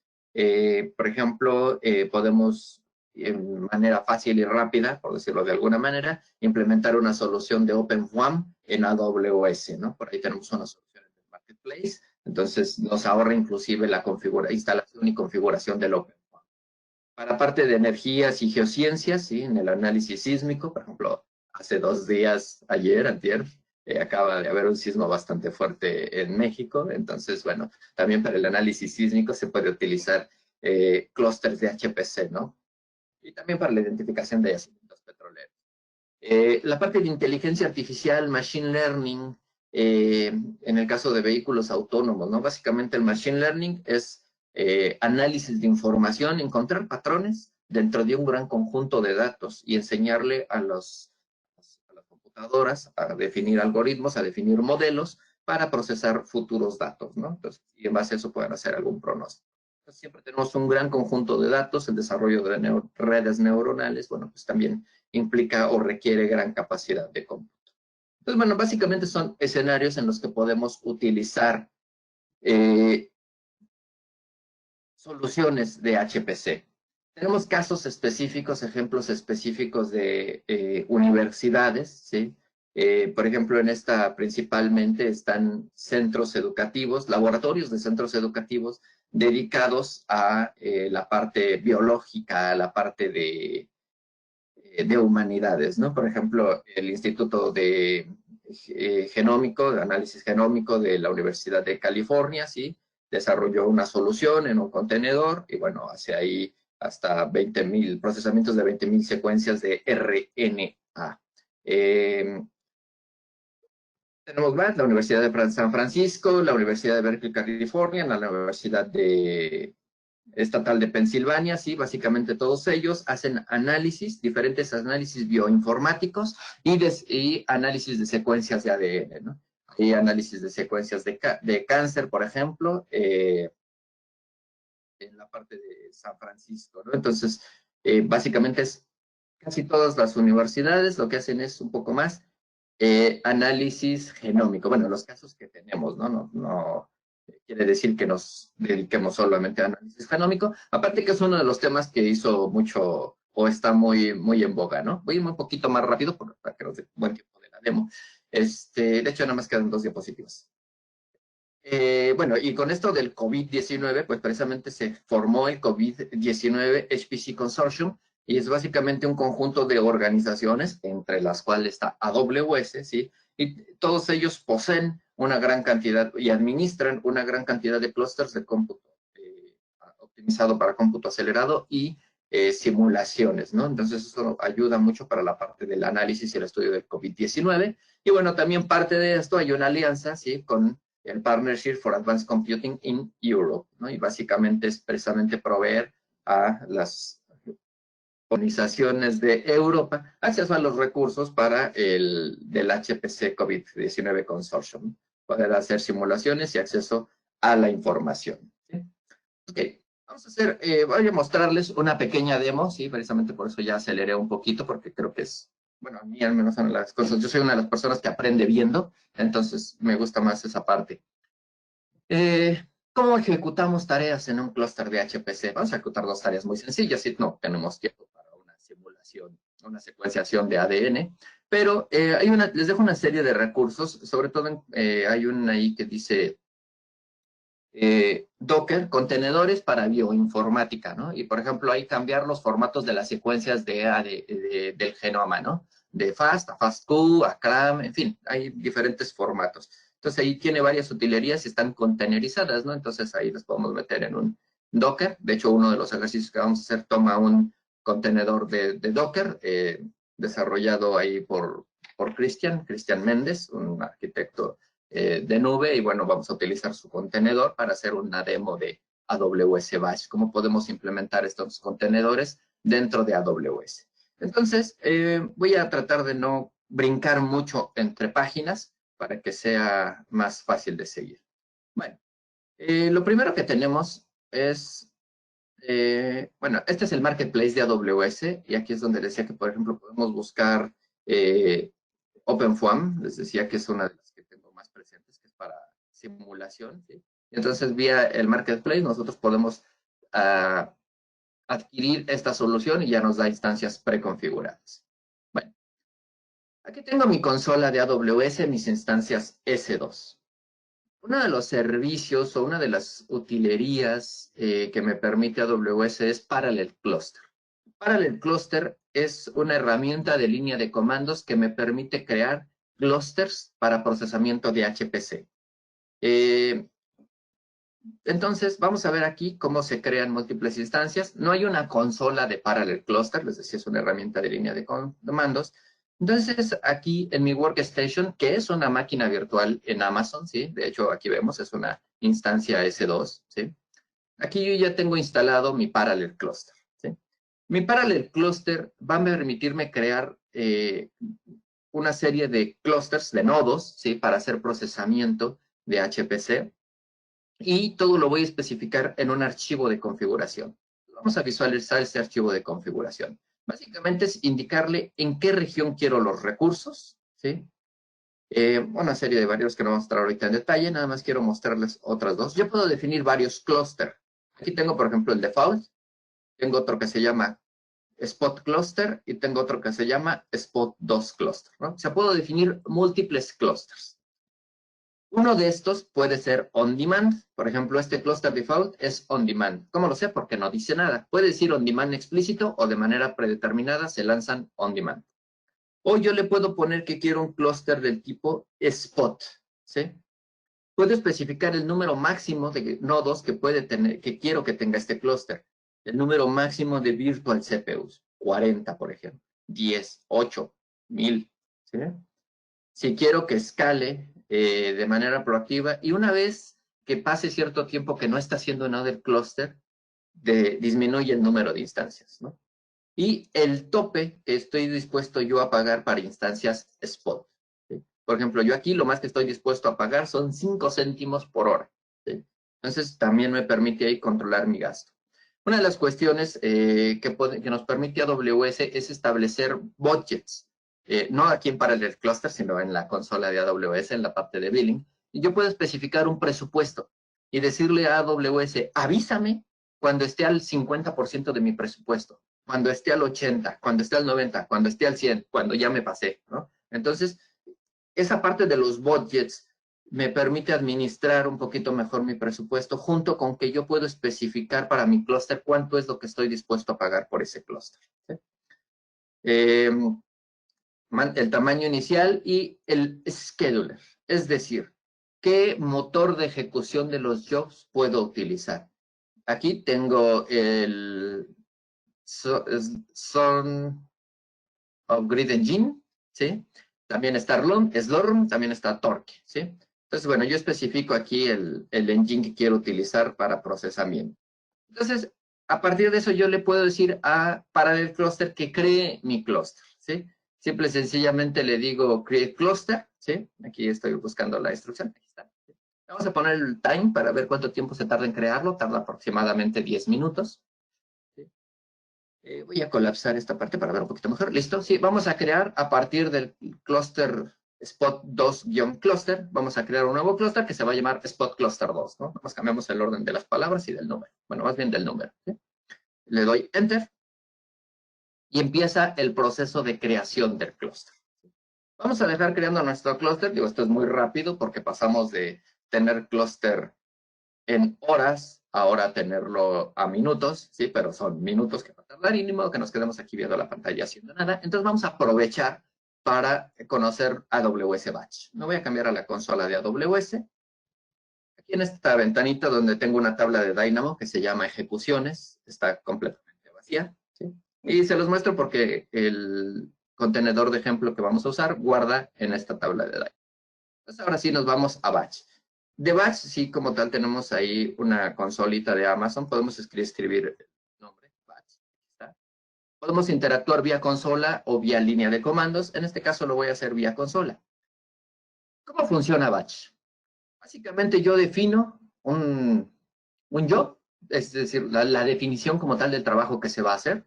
Por ejemplo, podemos, en manera fácil y rápida, por decirlo de alguna manera, implementar una solución de OpenWAM en AWS, ¿no? Por ahí tenemos una solución en el Marketplace, entonces nos ahorra inclusive la instalación y configuración del OpenWAM. Para parte de energías y geociencias, ¿sí? En el análisis sísmico, por ejemplo, hace 2 días, ayer, antier, acaba de haber un sismo bastante fuerte en México, entonces, bueno, también para el análisis sísmico se puede utilizar clústeres de HPC, ¿no? Y también para la identificación de yacimientos petroleros. La parte de inteligencia artificial, machine learning, en el caso de vehículos autónomos, ¿no? Básicamente el machine learning es análisis de información, encontrar patrones dentro de un gran conjunto de datos y enseñarle a las computadoras a definir algoritmos, a definir modelos para procesar futuros datos, ¿no? Entonces, y en base a eso pueden hacer algún pronóstico. Entonces, siempre tenemos un gran conjunto de datos, el desarrollo de redes neuronales, bueno, pues también implica o requiere gran capacidad de cómputo. Entonces, bueno, básicamente son escenarios en los que podemos utilizar soluciones de HPC. Tenemos casos específicos, ejemplos específicos de universidades, ¿sí? Por ejemplo, en esta principalmente están centros educativos, laboratorios de centros educativos dedicados a la parte biológica, a la parte de humanidades, ¿no? Por ejemplo, el Instituto de Genómico, de Análisis Genómico de la Universidad de California, ¿sí? Desarrolló una solución en un contenedor y, bueno, hace ahí hasta 20,000 procesamientos de 20,000 secuencias de RNA. Tenemos más, la Universidad de San Francisco, la Universidad de Berkeley, California, la Universidad Estatal de Pensilvania, sí, básicamente todos ellos hacen análisis, diferentes análisis bioinformáticos y análisis de secuencias de ADN, ¿no? Y análisis de secuencias de cáncer, por ejemplo, en la parte de San Francisco, ¿no? Entonces, básicamente es casi todas las universidades lo que hacen es un poco más análisis genómico. Bueno, los casos que tenemos, ¿no? No quiere decir que nos dediquemos solamente a análisis genómico, aparte que es uno de los temas que hizo mucho o está muy, muy en boga, ¿no? Voy a ir un poquito más rápido para que nos dé buen tiempo de la demo. De hecho, nada más quedan 2 diapositivas. Bueno, y con esto del COVID-19, pues precisamente se formó el COVID-19 HPC Consortium, y es básicamente un conjunto de organizaciones, entre las cuales está AWS, ¿sí? Y todos ellos poseen una gran cantidad y administran una gran cantidad de clústeres de cómputo optimizado para cómputo acelerado y simulaciones, ¿no? Entonces, eso ayuda mucho para la parte del análisis y el estudio del COVID-19. Y bueno, también parte de esto hay una alianza, ¿sí? Con el Partnership for Advanced Computing in Europe, ¿no? Y básicamente es precisamente proveer a las organizaciones de Europa acceso a los recursos para del HPC COVID-19 Consortium, poder hacer simulaciones y acceso a la información. ¿Sí? Ok, vamos a hacer, voy a mostrarles una pequeña demo, ¿sí? Precisamente por eso ya aceleré un poquito, porque creo que es, bueno, a mí al menos son las cosas, yo soy una de las personas que aprende viendo, entonces me gusta más esa parte. ¿Cómo ejecutamos tareas en un clúster de HPC? Vamos a ejecutar 2 tareas muy sencillas, y no tenemos tiempo para una simulación, una secuenciación de ADN, pero les dejo una serie de recursos, sobre todo hay una ahí que dice Docker, contenedores para bioinformática, ¿no? Y por ejemplo, ahí cambiar los formatos de las secuencias del genoma, ¿no? De FAST a FASTQ, a CRAM, en fin, hay diferentes formatos. Entonces ahí tiene varias utilerías y están contenerizadas, ¿no? Entonces ahí las podemos meter en un Docker. De hecho, uno de los ejercicios que vamos a hacer toma un contenedor de Docker, desarrollado ahí por Cristian Méndez, un arquitecto de nube, y bueno, vamos a utilizar su contenedor para hacer una demo de AWS Bash. ¿Cómo podemos implementar estos contenedores dentro de AWS? Entonces, voy a tratar de no brincar mucho entre páginas para que sea más fácil de seguir. Bueno, lo primero que tenemos es, bueno, este es el marketplace de AWS, y aquí es donde decía que, por ejemplo, podemos buscar OpenFOAM, les decía que es una de las que tengo más presentes, que es para simulación, ¿sí? Entonces, vía el marketplace, nosotros podemos adquirir esta solución y ya nos da instancias preconfiguradas. Bueno, aquí tengo mi consola de AWS, mis instancias S2. Uno de los servicios o una de las utilerías que me permite AWS es Parallel Cluster. Parallel Cluster es una herramienta de línea de comandos que me permite crear clusters para procesamiento de HPC. Entonces, vamos a ver aquí cómo se crean múltiples instancias. No hay una consola de Parallel Cluster, les decía, es una herramienta de línea de comandos. Entonces, aquí en mi Workstation, que es una máquina virtual en Amazon, ¿sí? De hecho, aquí vemos, es una instancia S2, ¿sí? Aquí yo ya tengo instalado mi Parallel Cluster, ¿sí? Mi Parallel Cluster va a permitirme crear una serie de clusters, de nodos, ¿sí? Para hacer procesamiento de HPC. Y todo lo voy a especificar en un archivo de configuración. Vamos a visualizar este archivo de configuración. Básicamente es indicarle en qué región quiero los recursos, ¿sí? Una serie de variables que no vamos a mostrar ahorita en detalle, nada más quiero mostrarles otras dos. Yo puedo definir varios clústeres. Aquí tengo, por ejemplo, el default, tengo otro que se llama Spot Cluster y tengo otro que se llama Spot 2 Cluster, ¿no? O sea, puedo definir múltiples clusters. Uno de estos puede ser on demand. Por ejemplo, este cluster default es on demand. ¿Cómo lo sé? Porque no dice nada. Puede decir on demand explícito o de manera predeterminada se lanzan on demand. O yo le puedo poner que quiero un clúster del tipo spot, ¿sí? Puedo especificar el número máximo de nodos que puede tener, que quiero que tenga este clúster. El número máximo de virtual CPUs, 40, por ejemplo, 10, 8, 1000, ¿sí? Si quiero que escale de manera proactiva y una vez que pase cierto tiempo que no está haciendo nada el clúster, disminuye el número de instancias, ¿no? Y el tope que estoy dispuesto yo a pagar para instancias spot, ¿sí? Por ejemplo, yo aquí lo más que estoy dispuesto a pagar son 5 céntimos por hora, ¿sí? Entonces también me permite ahí controlar mi gasto. Una de las cuestiones que nos permite AWS es establecer budgets, no aquí en Parallel Cluster, sino en la consola de AWS, en la parte de billing. Y yo puedo especificar un presupuesto y decirle a AWS, avísame cuando esté al 50% de mi presupuesto, cuando esté al 80, cuando esté al 90, cuando esté al 100, cuando ya me pasé, ¿no? Entonces, esa parte de los budgets me permite administrar un poquito mejor mi presupuesto, junto con que yo puedo especificar para mi clúster cuánto es lo que estoy dispuesto a pagar por ese clúster, ¿sí? El tamaño inicial y el scheduler, es decir, qué motor de ejecución de los jobs puedo utilizar. Aquí tengo el Son of Grid Engine, ¿sí? También está Slurm, también está Torque, ¿sí? Entonces, bueno, yo especifico aquí el engine que quiero utilizar para procesamiento. Entonces, a partir de eso yo le puedo decir a Parallel Cluster que cree mi clúster, ¿sí? Simple y sencillamente le digo create cluster, ¿sí? Aquí estoy buscando la instrucción, aquí está. Vamos a poner el time para ver cuánto tiempo se tarda en crearlo, tarda aproximadamente 10 minutos. ¿Sí? Voy a colapsar esta parte para ver un poquito mejor. ¿Listo? Sí, vamos a crear a partir del clúster Spot 2-cluster, vamos a crear un nuevo clúster que se va a llamar Spot Cluster 2, ¿no? Nos cambiamos el orden de las palabras y del número. Bueno, más bien del número, ¿sí? Le doy Enter y empieza el proceso de creación del clúster. Vamos a dejar creando nuestro clúster. Digo, esto es muy rápido porque pasamos de tener clúster en horas, ahora tenerlo a minutos, ¿sí? Pero son minutos que va a tardar y ni modo que nos quedemos aquí viendo la pantalla haciendo nada. Entonces vamos a aprovechar para conocer AWS Batch. Me voy a cambiar a la consola de AWS. Aquí en esta ventanita donde tengo una tabla de Dynamo que se llama ejecuciones, está completamente vacía, ¿sí? Y se los muestro porque el contenedor de ejemplo que vamos a usar guarda en esta tabla de Dynamo. Entonces ahora sí nos vamos a Batch. De Batch, sí, como tal, tenemos ahí una consolita de Amazon. Podemos escribir el nombre, Batch. ¿Está? Podemos interactuar vía consola o vía línea de comandos. En este caso lo voy a hacer vía consola. ¿Cómo funciona Batch? Básicamente yo defino un job, es decir, la definición como tal del trabajo que se va a hacer.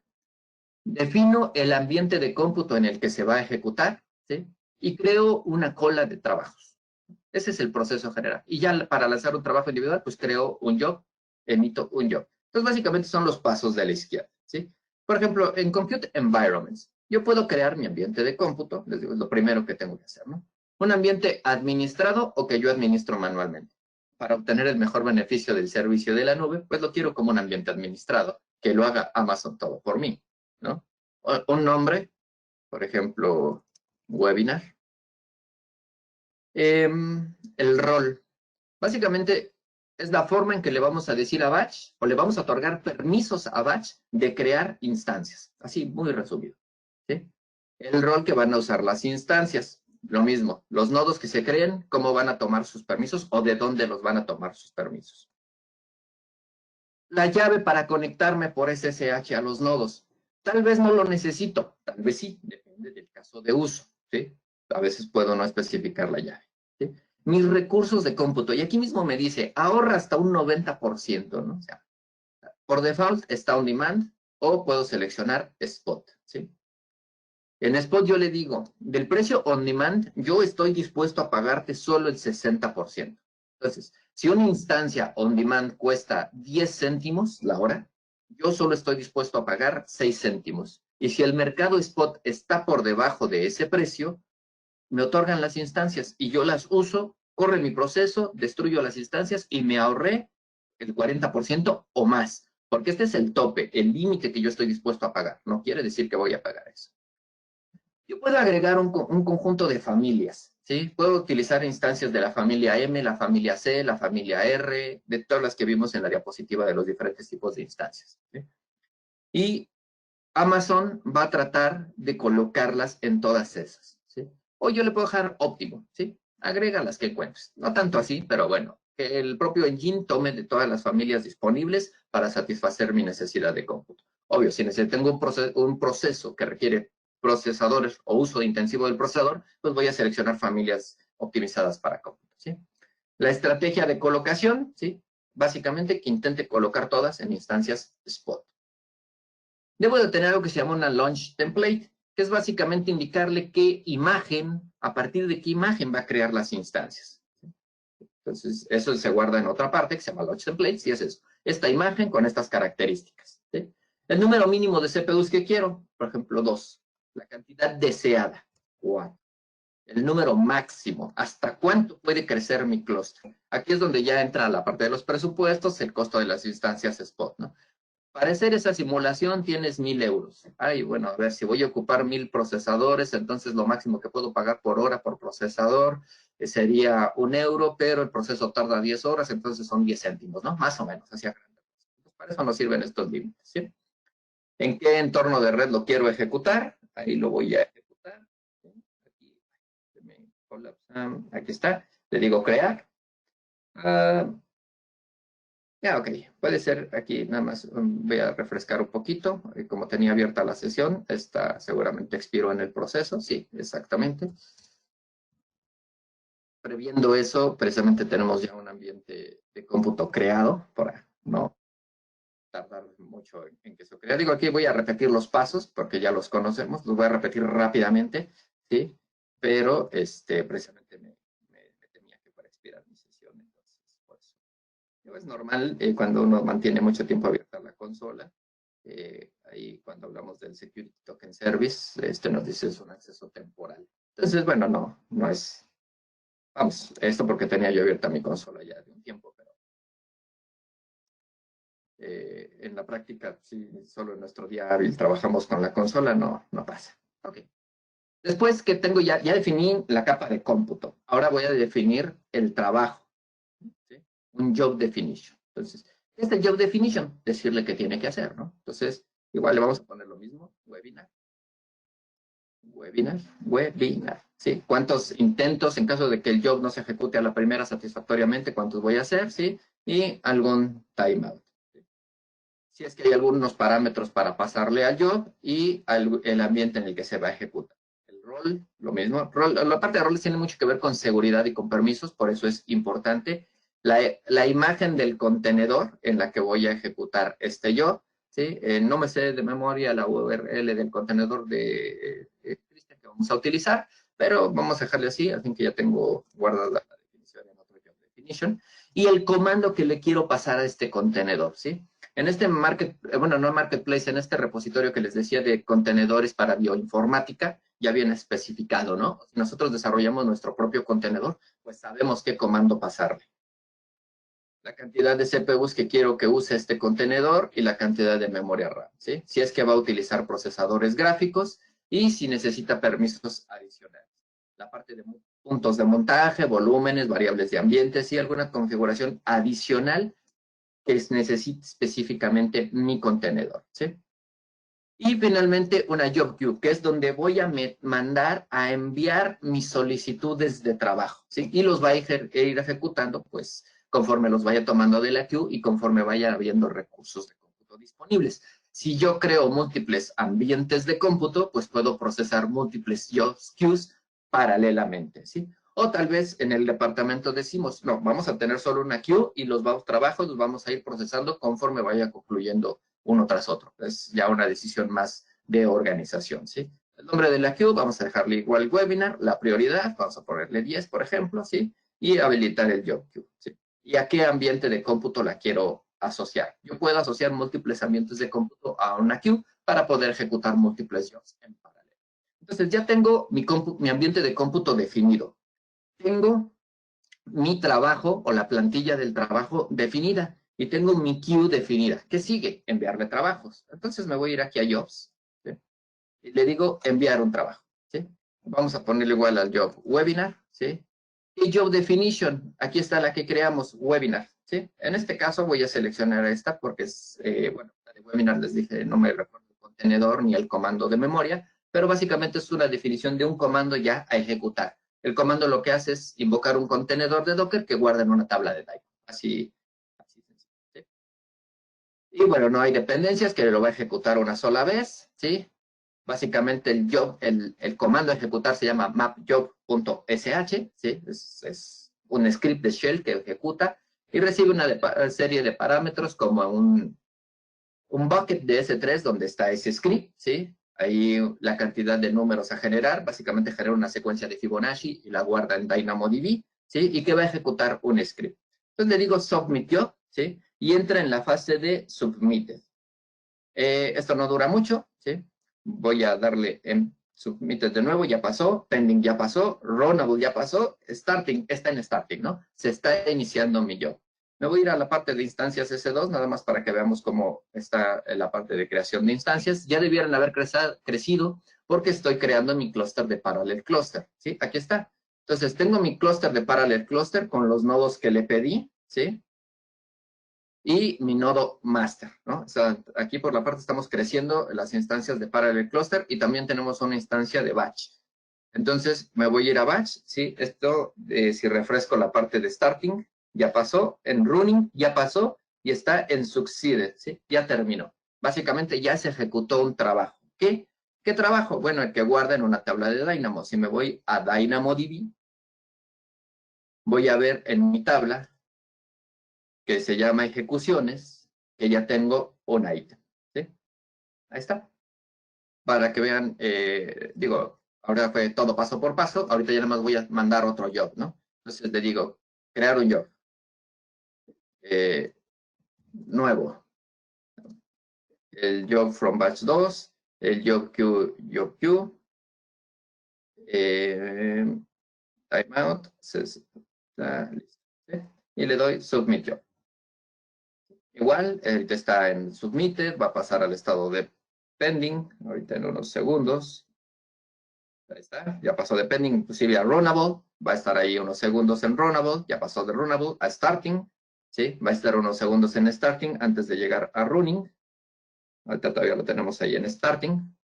Defino el ambiente de cómputo en el que se va a ejecutar, ¿sí? Y creo una cola de trabajos. Ese es el proceso general. Y ya para lanzar un trabajo individual, pues creo un job, emito un job. Entonces, básicamente son los pasos de la izquierda, ¿sí? Por ejemplo, en Compute Environments, yo puedo crear mi ambiente de cómputo, les digo, es lo primero que tengo que hacer, ¿no? Un ambiente administrado o que yo administro manualmente. Para obtener el mejor beneficio del servicio de la nube, pues lo quiero como un ambiente administrado, que lo haga Amazon todo por mí, ¿no? Un nombre, por ejemplo, webinar. El rol. Básicamente es la forma en que le vamos a decir a Batch o le vamos a otorgar permisos a Batch de crear instancias. Así, muy resumido, ¿sí? el rol que van a usar las instancias. Lo mismo, los nodos que se creen, cómo van a tomar sus permisos o de dónde los van a tomar sus permisos. La llave para conectarme por SSH a los nodos. Tal vez no lo necesito, tal vez sí, depende del caso de uso, ¿sí? A veces puedo no especificar la llave, ¿sí? Mis recursos de cómputo, y aquí mismo me dice, ahorra hasta un 90%, ¿no? O sea, por default está on demand o puedo seleccionar spot, ¿sí? En spot yo le digo, del precio on demand, yo estoy dispuesto a pagarte solo el 60%. Entonces, si una instancia on demand cuesta 10 céntimos la hora, yo solo estoy dispuesto a pagar 6 céntimos. Y si el mercado spot está por debajo de ese precio, me otorgan las instancias y yo las uso, corre mi proceso, destruyo las instancias y me ahorré el 40% o más. Porque este es el tope, el límite que yo estoy dispuesto a pagar. No quiere decir que voy a pagar eso. Yo puedo agregar un conjunto de familias, ¿sí? Puedo utilizar instancias de la familia M, la familia C, la familia R, de todas las que vimos en la diapositiva de los diferentes tipos de instancias, ¿sí? Y Amazon va a tratar de colocarlas en todas esas, ¿sí? O yo le puedo dejar óptimo, ¿sí? Agrega las que encuentres. No tanto así, pero bueno, que el propio engine tome de todas las familias disponibles para satisfacer mi necesidad de cómputo. Obvio, si tengo un proceso que requiere procesadores o uso intensivo del procesador, pues voy a seleccionar familias optimizadas para cómputo, ¿sí? La estrategia de colocación, ¿sí? Básicamente que intente colocar todas en instancias spot. Debo de tener algo que se llama una launch template, que es básicamente indicarle qué imagen, a partir de qué imagen va a crear las instancias. Entonces, eso se guarda en otra parte que se llama launch templates y es eso. Esta imagen con estas características, ¿sí? El número mínimo de CPUs que quiero, por ejemplo, 2. La cantidad deseada, 4. El número máximo, hasta cuánto puede crecer mi clúster. Aquí es donde ya entra la parte de los presupuestos, el costo de las instancias spot, ¿no? Para hacer esa simulación tienes 1,000 euros. Ay, bueno, a ver, si voy a ocupar 1,000 procesadores, entonces lo máximo que puedo pagar por hora por procesador sería 1 euro, pero el proceso tarda 10 horas, entonces son 10 céntimos, ¿no? Más o menos, hacia grande. Para eso nos sirven estos límites, ¿sí? ¿En qué entorno de red lo quiero ejecutar? Ahí lo voy a ejecutar. Aquí, aquí está. Le digo crear. Ya, ok. Puede ser aquí, nada más voy a refrescar un poquito. Como tenía abierta la sesión, esta seguramente expiró en el proceso. Sí, exactamente. Previendo eso, precisamente tenemos ya un ambiente de cómputo creado para no tardar mucho en que se crea. Digo, aquí voy a repetir los pasos porque ya los conocemos. Los voy a repetir rápidamente, ¿sí? Pero precisamente me tenía que para expirar mi sesión, entonces, por eso. Es normal cuando uno mantiene mucho tiempo abierta la consola. Ahí cuando hablamos del Security Token Service, nos dice es un acceso temporal. Entonces, bueno, no es, vamos, esto porque tenía yo abierta mi consola ya de un tiempo, pero en la práctica, si solo en nuestro día hábil trabajamos con la consola, no pasa. Ok. Después que tengo ya definí la capa de cómputo. Ahora voy a definir el trabajo, ¿sí? Un job definition. Entonces, este job definition, decirle qué tiene que hacer, ¿no? Entonces, igual le vamos a poner lo mismo, webinar, ¿sí? ¿Cuántos intentos, en caso de que el job no se ejecute a la primera satisfactoriamente, cuántos voy a hacer, ¿sí? Y algún timeout, ¿sí? Si es que hay algunos parámetros para pasarle al job y el ambiente en el que se va a ejecutar. El rol, lo mismo. La parte de roles tiene mucho que ver con seguridad y con permisos, por eso es importante. La imagen del contenedor en la que voy a ejecutar este job, ¿sí? No me sé de memoria la URL del contenedor de Cristian que vamos a utilizar, pero vamos a dejarle así, así que ya tengo guardada la definición en otro job definition. Y el comando que le quiero pasar a este contenedor, ¿sí? En este marketplace, en este repositorio que les decía de contenedores para bioinformática, ya viene especificado, ¿no? Si nosotros desarrollamos nuestro propio contenedor, pues sabemos qué comando pasarle. La cantidad de CPUs que quiero que use este contenedor y la cantidad de memoria RAM, ¿sí? Si es que va a utilizar procesadores gráficos y si necesita permisos adicionales. La parte de puntos de montaje, volúmenes, variables de ambientes y alguna configuración adicional que necesite específicamente mi contenedor, ¿sí? Y finalmente una job queue, que es donde voy a mandar a enviar mis solicitudes de trabajo, ¿sí? Y los va a ir ejecutando, pues, conforme los vaya tomando de la queue y conforme vaya habiendo recursos de cómputo disponibles. Si yo creo múltiples ambientes de cómputo, pues puedo procesar múltiples job queues paralelamente, ¿sí? O tal vez en el departamento decimos, no, vamos a tener solo una queue y los trabajos los vamos a ir procesando conforme vaya concluyendo uno tras otro. Es ya una decisión más de organización, ¿sí? El nombre de la queue, vamos a dejarle igual webinar, la prioridad, vamos a ponerle 10, por ejemplo, ¿sí? Y habilitar el job queue, ¿sí? ¿Y a qué ambiente de cómputo la quiero asociar? Yo puedo asociar múltiples ambientes de cómputo a una queue para poder ejecutar múltiples jobs en paralelo. Entonces ya tengo mi ambiente de cómputo definido. Tengo mi trabajo o la plantilla del trabajo definida y tengo mi queue definida. ¿Qué sigue? Enviarle trabajos. Entonces me voy a ir aquí a Jobs, ¿sí? Y le digo enviar un trabajo, ¿sí? Vamos a ponerle igual al job webinar, ¿sí? Y job definition, aquí está la que creamos, webinar, ¿sí? En este caso voy a seleccionar esta porque es, bueno, la de webinar les dije, no me recuerdo el contenedor ni el comando de memoria, pero básicamente es una definición de un comando ya a ejecutar. El comando lo que hace es invocar un contenedor de Docker que guarda en una tabla de Dynamob. Así sencillo, ¿sí? Y bueno, no hay dependencias, que lo va a ejecutar una sola vez, ¿sí? Básicamente el comando a ejecutar se llama mapjob.sh, ¿sí? Es un script de shell que ejecuta y recibe una serie de parámetros como un bucket de S3 donde está ese script, ¿sí? Ahí la cantidad de números a generar, básicamente genera una secuencia de Fibonacci y la guarda en DynamoDB, ¿sí? Y que va a ejecutar un script. Entonces le digo submit job, ¿sí? Y entra en la fase de submitted. Esto no dura mucho, ¿sí? Voy a darle en submitted de nuevo, ya pasó, pending ya pasó, runnable ya pasó, starting está en starting, ¿no? Se está iniciando mi job. Me voy a ir a la parte de instancias S2, nada más para que veamos cómo está la parte de creación de instancias. Ya debieran haber crecido porque estoy creando mi clúster de Parallel Cluster, ¿sí? Aquí está. Entonces, tengo mi clúster de Parallel Cluster con los nodos que le pedí, ¿sí? Y mi nodo master, ¿no? O sea, aquí por la parte estamos creciendo las instancias de Parallel Cluster y también tenemos una instancia de batch. Entonces, me voy a ir a batch, ¿sí? Esto, si refresco la parte de starting, ya pasó, en running ya pasó y está en succeeded, ¿sí? Ya terminó. Básicamente ya se ejecutó un trabajo. ¿Qué trabajo? Bueno, el que guarda en una tabla de Dynamo. Si me voy a DynamoDB, voy a ver en mi tabla que se llama ejecuciones, que ya tengo un ítem, ¿sí? Ahí está. Para que vean, digo, ahora fue todo paso por paso, ahorita ya nada más voy a mandar otro job, ¿no? Entonces le digo, crear un job. Nuevo. El job from batch 2, el job queue, timeout, está listo, ¿sí? Y le doy submit job. Igual, ahorita está en submitted, va a pasar al estado de pending, ahorita en unos segundos. Ahí está, ya pasó de pending inclusive a runnable, va a estar ahí unos segundos en runnable, ya pasó de runnable a starting, ¿sí? Va a estar unos segundos en starting antes de llegar a running. Ahorita todavía lo tenemos ahí en starting.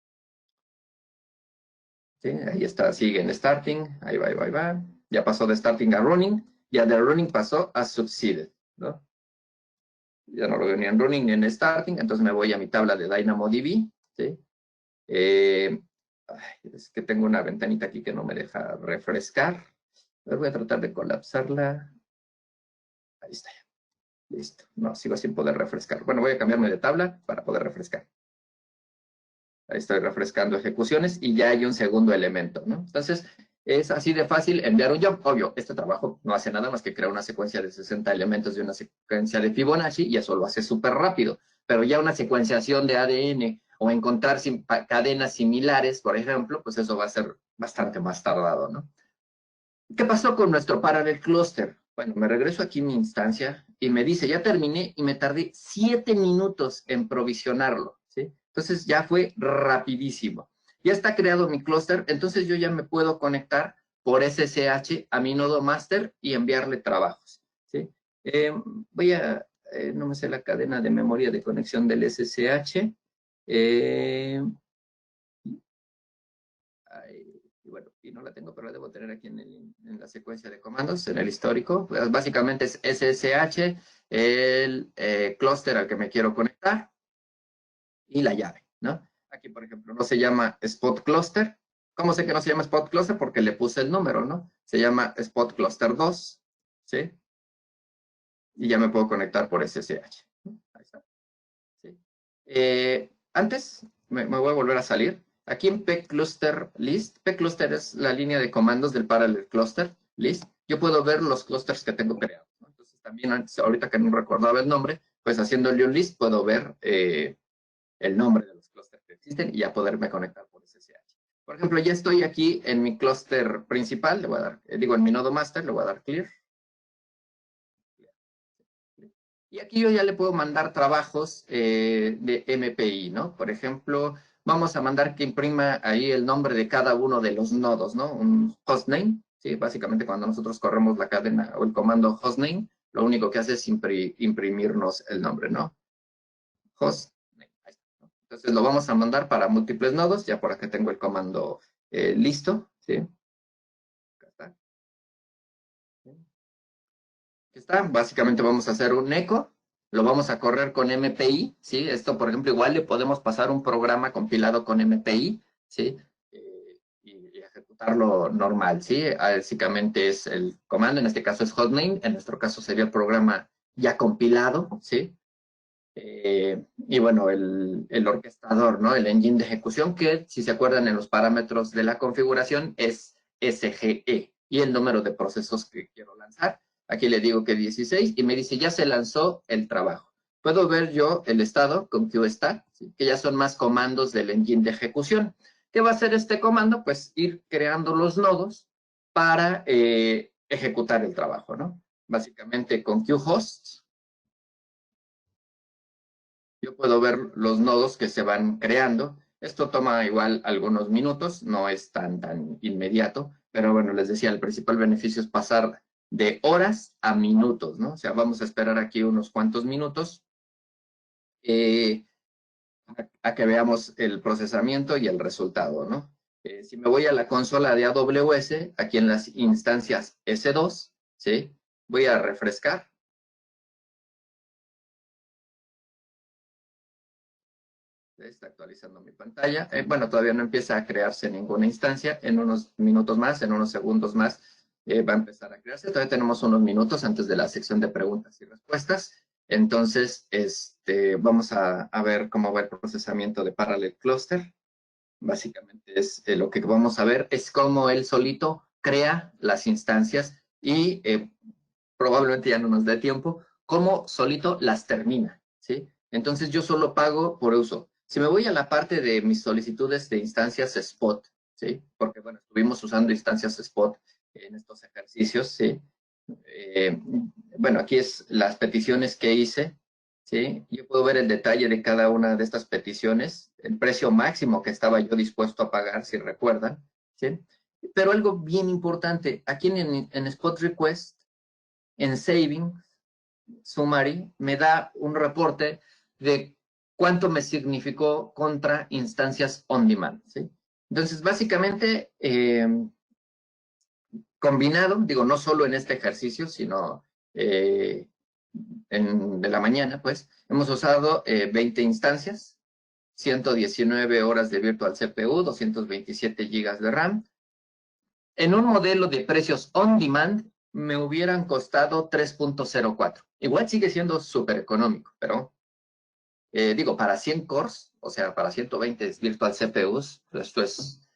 ¿Sí? Ahí está, sigue en starting, ahí va, ahí va, ahí va. Ya pasó de starting a running, ya de running pasó a succeeded, ¿no? Ya no lo veo ni en running ni en starting, entonces me voy a mi tabla de DynamoDB, ¿sí? Es que tengo una ventanita aquí que no me deja refrescar. Pero voy a tratar de colapsarla. Ahí está. Listo. No, sigo sin poder refrescar. Bueno, voy a cambiarme de tabla para poder refrescar. Ahí estoy refrescando ejecuciones y ya hay un segundo elemento, ¿no? Entonces, es así de fácil enviar un job. Obvio, este trabajo no hace nada más que crear una secuencia de 60 elementos de una secuencia de Fibonacci y eso lo hace súper rápido. Pero ya una secuenciación de ADN o encontrar cadenas similares, por ejemplo, pues eso va a ser bastante más tardado, ¿no? ¿Qué pasó con nuestro Parallel Cluster? Bueno, me regreso aquí a mi instancia y me dice, ya terminé y me tardé 7 minutos en provisionarlo, ¿sí? Entonces ya fue rapidísimo. Ya está creado mi clúster, entonces yo ya me puedo conectar por SSH a mi nodo master y enviarle trabajos, ¿sí? No me sé la cadena de memoria de conexión del SSH. Bueno, y no la tengo, pero la debo tener aquí en la secuencia de comandos, en el histórico. Pues básicamente es SSH, el clúster al que me quiero conectar y la llave, ¿no? Aquí, por ejemplo, no se llama Spot Cluster. ¿Cómo sé que no se llama Spot Cluster? Porque le puse el número, ¿no? Se llama Spot Cluster 2, ¿sí? Y ya me puedo conectar por SSH. Ahí está. ¿Sí? Antes, me voy a volver a salir. Aquí en pcluster list, pcluster es la línea de comandos del parallel cluster list. Yo puedo ver los clusters que tengo creados, ¿no? Entonces también, ahorita que no recordaba el nombre, pues haciéndole un list puedo ver el nombre de los clusters que existen y ya poderme conectar por SSH. Por ejemplo, ya estoy aquí en mi clúster principal, le voy a dar, digo, en mi nodo master, le voy a dar clear. Y aquí yo ya le puedo mandar trabajos de MPI, ¿no? Por ejemplo, vamos a mandar que imprima ahí el nombre de cada uno de los nodos, ¿no? Un hostname, ¿sí? Básicamente cuando nosotros corremos la cadena o el comando hostname, lo único que hace es imprimirnos el nombre, ¿no? Hostname. Ahí está, ¿no? Entonces lo vamos a mandar para múltiples nodos, ya por acá tengo el comando listo, ¿sí? Acá está. Aquí está. Básicamente vamos a hacer un eco. Lo vamos a correr con MPI, ¿sí? Esto, por ejemplo, igual le podemos pasar un programa compilado con MPI, ¿sí? Y ejecutarlo normal, ¿sí? Básicamente es el comando, en este caso es hostname, en nuestro caso sería el programa ya compilado, ¿sí? Y bueno, el orquestador, ¿no? El engine de ejecución, que si se acuerdan en los parámetros de la configuración es SGE y el número de procesos que quiero lanzar. Aquí le digo que 16 y me dice ya se lanzó el trabajo. Puedo ver yo el estado con QStat, ¿sí? Que ya son más comandos del engine de ejecución. ¿Qué va a hacer este comando? Pues ir creando los nodos para ejecutar el trabajo, ¿no? Básicamente con QHost yo puedo ver los nodos que se van creando. Esto toma igual algunos minutos, no es tan inmediato, pero bueno, les decía, el principal beneficio es pasar de horas a minutos, ¿no? O sea, vamos a esperar aquí unos cuantos minutos eh, a que veamos el procesamiento y el resultado, ¿no? Si me voy a la consola de AWS, aquí en las instancias S2, ¿sí? Voy a refrescar. Está actualizando mi pantalla. Bueno, todavía no empieza a crearse ninguna instancia. En unos minutos más, en unos segundos más, va a empezar a crearse. Todavía tenemos unos minutos antes de la sección de preguntas y respuestas. Entonces, vamos a ver cómo va el procesamiento de Parallel Cluster. Básicamente es lo que vamos a ver es cómo él solito crea las instancias y probablemente ya no nos dé tiempo, cómo solito las termina, ¿sí? Entonces yo solo pago por uso. Si me voy a la parte de mis solicitudes de instancias Spot, ¿sí? Porque, bueno, estuvimos usando instancias Spot en estos ejercicios, ¿sí? Bueno, aquí es las peticiones que hice, ¿sí? Yo puedo ver el detalle de cada una de estas peticiones, el precio máximo que estaba yo dispuesto a pagar, si recuerdan, ¿sí? Pero algo bien importante, aquí en Spot Request, en Savings Summary, me da un reporte de cuánto me significó contra instancias on demand, ¿sí? Entonces, básicamente, combinado, digo, no solo en este ejercicio, sino de la mañana, pues, hemos usado 20 instancias, 119 horas de Virtual CPU, 227 gigas de RAM. En un modelo de precios on demand, me hubieran costado 3.04. Igual sigue siendo súper económico, pero digo, para 100 cores, o sea, para 120 virtual CPUs, esto es,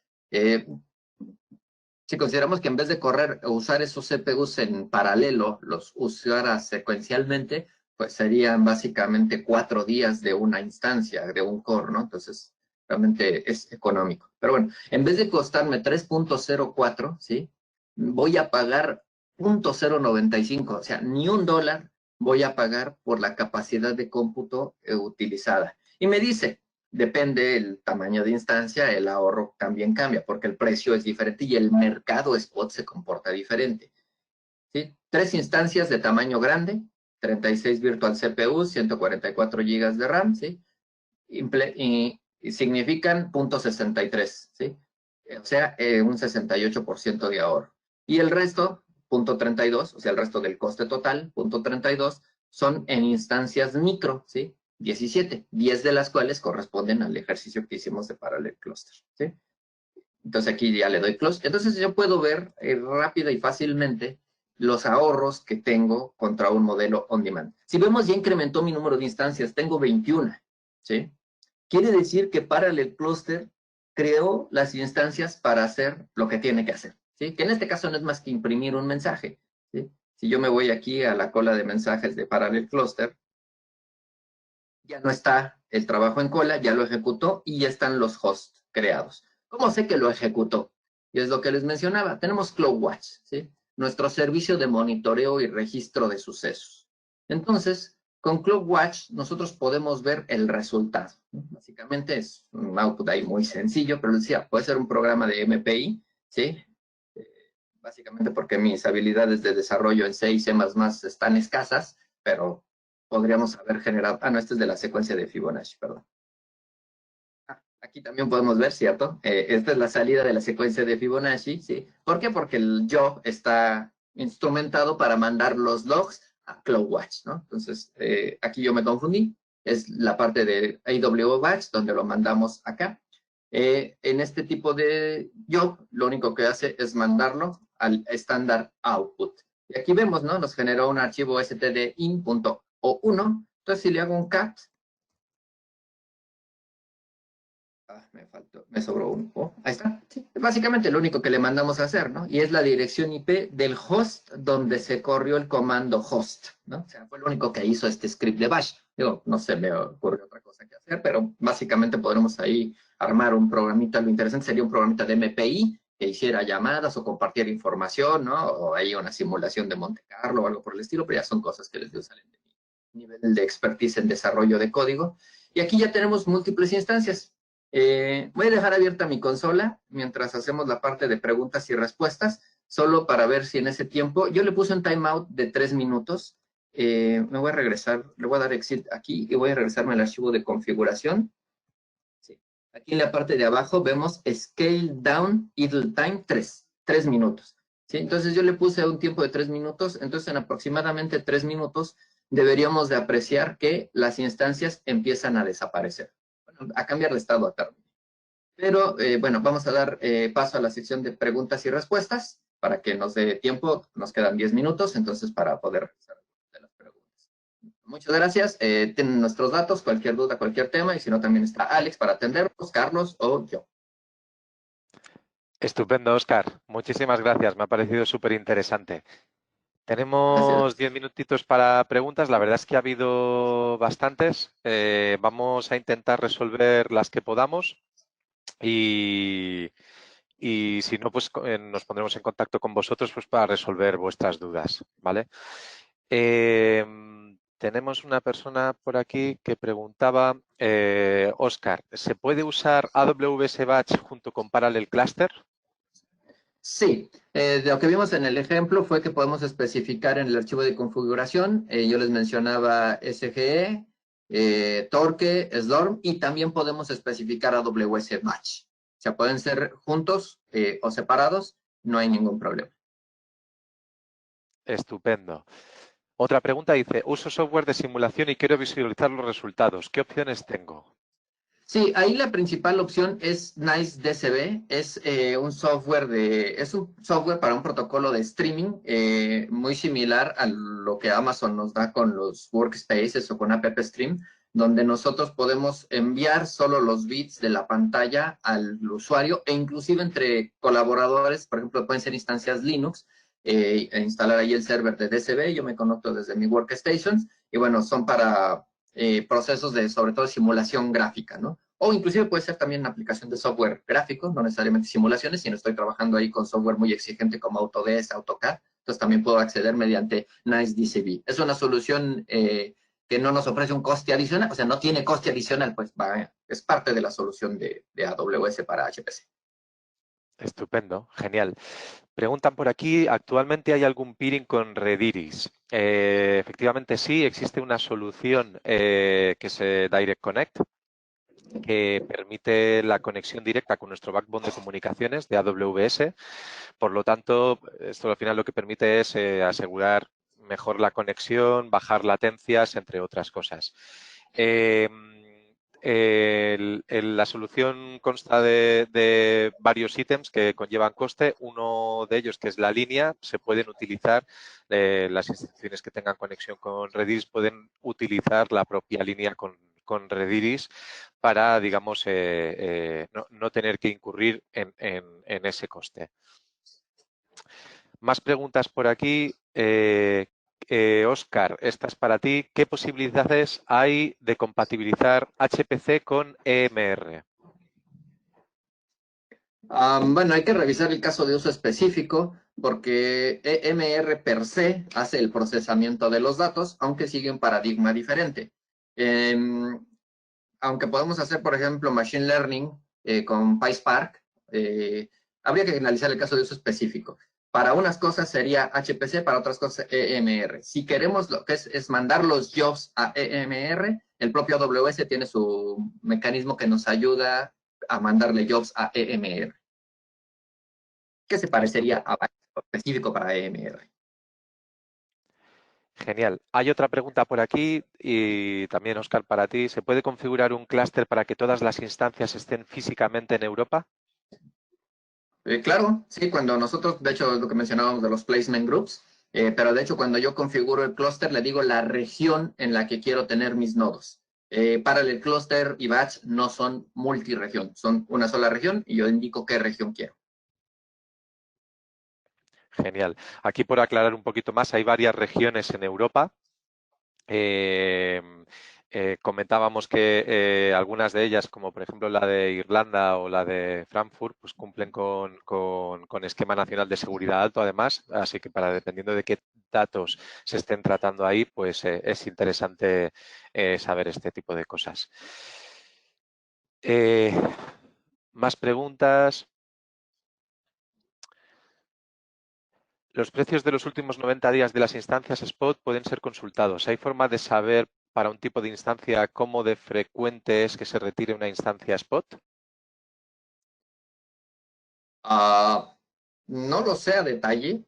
si consideramos que en vez de correr o usar esos CPUs en paralelo, los usara secuencialmente, pues serían básicamente 4 días de una instancia, de un core, ¿no? Entonces, realmente es económico. Pero bueno, en vez de costarme 3.04, ¿sí? Voy a pagar 0.095, o sea, ni $1 voy a pagar por la capacidad de cómputo utilizada. Y me dice, depende el tamaño de instancia, el ahorro también cambia, porque el precio es diferente y el mercado spot se comporta diferente. ¿Sí? 3 instancias de tamaño grande, 36 virtual CPU, 144 GB de RAM, ¿sí? y significan 0.63, ¿sí? O sea, un 68% de ahorro. Y el resto, 0.32, o sea, el resto del coste total, 0.32, son en instancias micro, ¿sí? 17, 10 de las cuales corresponden al ejercicio que hicimos de Parallel Cluster, ¿sí? Entonces aquí ya le doy close. Entonces yo puedo ver rápida y fácilmente los ahorros que tengo contra un modelo on demand. Si vemos, ya incrementó mi número de instancias, tengo 21, ¿sí? Quiere decir que Parallel Cluster creó las instancias para hacer lo que tiene que hacer, ¿sí? Que en este caso no es más que imprimir un mensaje, ¿sí? Si yo me voy aquí a la cola de mensajes de Parallel Cluster, ya no está el trabajo en cola, ya lo ejecutó y ya están los hosts creados. ¿Cómo sé que lo ejecutó? Y es lo que les mencionaba. Tenemos CloudWatch, ¿sí? Nuestro servicio de monitoreo y registro de sucesos. Entonces, con CloudWatch nosotros podemos ver el resultado, ¿no? Básicamente es un output ahí muy sencillo, pero les decía, puede ser un programa de MPI, ¿sí? Básicamente porque mis habilidades de desarrollo en C y C++ están escasas, pero podríamos haber generado... Ah, no, este es de la secuencia de Fibonacci, perdón. Aquí también podemos ver, ¿cierto? Esta es la salida de la secuencia de Fibonacci, ¿sí? ¿Por qué? Porque el yo está instrumentado para mandar los logs a CloudWatch, ¿no? Entonces, aquí yo me confundí. Es la parte de AWWatch, donde lo mandamos acá. En este tipo de job, lo único que hace es mandarlo al estándar output. Y aquí vemos, ¿no? Nos generó un archivo stdin.o1. Entonces, si le hago un cat, me sobró un. Oh, ahí está. Sí, es básicamente lo único que le mandamos a hacer, ¿no? Y es la dirección IP del host donde se corrió el comando host, ¿no? O sea, fue lo único que hizo este script de bash. Digo, no se me ocurrió otra cosa que hacer, pero básicamente podremos ahí armar un programita. Lo interesante sería un programita de MPI que hiciera llamadas o compartiera información, ¿no? O ahí una simulación de Monte Carlo o algo por el estilo, pero ya son cosas que les digo salen de mi nivel de expertise en desarrollo de código. Y aquí ya tenemos múltiples instancias. Voy a dejar abierta mi consola mientras hacemos la parte de preguntas y respuestas, solo para ver si en ese tiempo, yo le puse un timeout de 3 minutos, me voy a regresar, le voy a dar exit aquí y voy a regresarme al archivo de configuración. Sí. Aquí en la parte de abajo vemos Scale Down Idle Time 3 minutos. ¿Sí? Entonces yo le puse un tiempo de 3 minutos, entonces en aproximadamente 3 minutos deberíamos de apreciar que las instancias empiezan a desaparecer, a cambiar de estado a término. Pero bueno, vamos a dar paso a la sección de preguntas y respuestas para que nos dé tiempo. Nos quedan 10 minutos, entonces para poder realizar las preguntas. Muchas gracias. Tienen nuestros datos, cualquier duda, cualquier tema, y si no, también está Alex para atenderlos, Carlos o yo. Estupendo, Óscar. Muchísimas gracias. Me ha parecido súper interesante. Tenemos Gracias. 10 minutitos para preguntas. La verdad es que ha habido bastantes. Vamos a intentar resolver las que podamos y si no, pues nos pondremos en contacto con vosotros pues, para resolver vuestras dudas, ¿vale? Tenemos una persona por aquí que preguntaba, Óscar, ¿se puede usar AWS Batch junto con Parallel Cluster? Sí, lo que vimos en el ejemplo fue que podemos especificar en el archivo de configuración, yo les mencionaba SGE, Torque, Storm, y también podemos especificar AWS Batch. O sea, pueden ser juntos o separados, no hay ningún problema. Estupendo. Otra pregunta dice, uso software de simulación y quiero visualizar los resultados. ¿Qué opciones tengo? Sí, ahí la principal opción es NiceDCB, es un software para un protocolo de streaming muy similar a lo que Amazon nos da con los workspaces o con AppStream, donde nosotros podemos enviar solo los bits de la pantalla al usuario e inclusive entre colaboradores, por ejemplo, pueden ser instancias Linux, e instalar ahí el server de DCB, yo me conecto desde mi workstation y bueno, son para procesos de, sobre todo, simulación gráfica, ¿no? O inclusive puede ser también una aplicación de software gráfico, no necesariamente simulaciones, sino estoy trabajando ahí con software muy exigente como Autodesk, AutoCAD, entonces también puedo acceder mediante NiceDCB. Es una solución que no nos ofrece un coste adicional, o sea, no tiene coste adicional, pues es parte de la solución de AWS para HPC. Estupendo, genial. Preguntan por aquí, ¿actualmente hay algún peering con Rediris? Efectivamente sí, existe una solución que es Direct Connect, que permite la conexión directa con nuestro backbone de comunicaciones de AWS. Por lo tanto, esto al final lo que permite es asegurar mejor la conexión, bajar latencias, entre otras cosas. La solución consta de varios ítems que conllevan coste. Uno de ellos, que es la línea, se pueden utilizar, las instituciones que tengan conexión con Redis pueden utilizar la propia línea con Redis para, digamos, no tener que incurrir en ese coste. Más preguntas por aquí. Óscar, esta es para ti. ¿Qué posibilidades hay de compatibilizar HPC con EMR? Bueno, hay que revisar el caso de uso específico porque EMR per se hace el procesamiento de los datos, aunque sigue un paradigma diferente. Aunque podemos hacer, por ejemplo, Machine Learning con PySpark, habría que analizar el caso de uso específico. Para unas cosas sería HPC, para otras cosas EMR. Si queremos lo que es mandar los jobs a EMR, el propio AWS tiene su mecanismo que nos ayuda a mandarle jobs a EMR. ¿Qué se parecería a específico para EMR? Genial. Hay otra pregunta por aquí y también, Óscar, para ti. ¿Se puede configurar un clúster para que todas las instancias estén físicamente en Europa? Claro, sí, cuando nosotros, de hecho, lo que mencionábamos de los placement groups, pero de hecho cuando yo configuro el clúster le digo la región en la que quiero tener mis nodos. Parallel Cluster y Batch no son multiregión, son una sola región y yo indico qué región quiero. Genial. Aquí, por aclarar un poquito más, hay varias regiones en Europa. Comentábamos que algunas de ellas, como por ejemplo la de Irlanda o la de Frankfurt, pues cumplen con esquema nacional de seguridad alto, además, así que dependiendo de qué datos se estén tratando ahí, pues es interesante saber este tipo de cosas. Más preguntas. Los precios de los últimos 90 días de las instancias Spot pueden ser consultados. ¿Hay forma de saber para un tipo de instancia cómo de frecuente es que se retire una instancia Spot? No lo sé a detalle,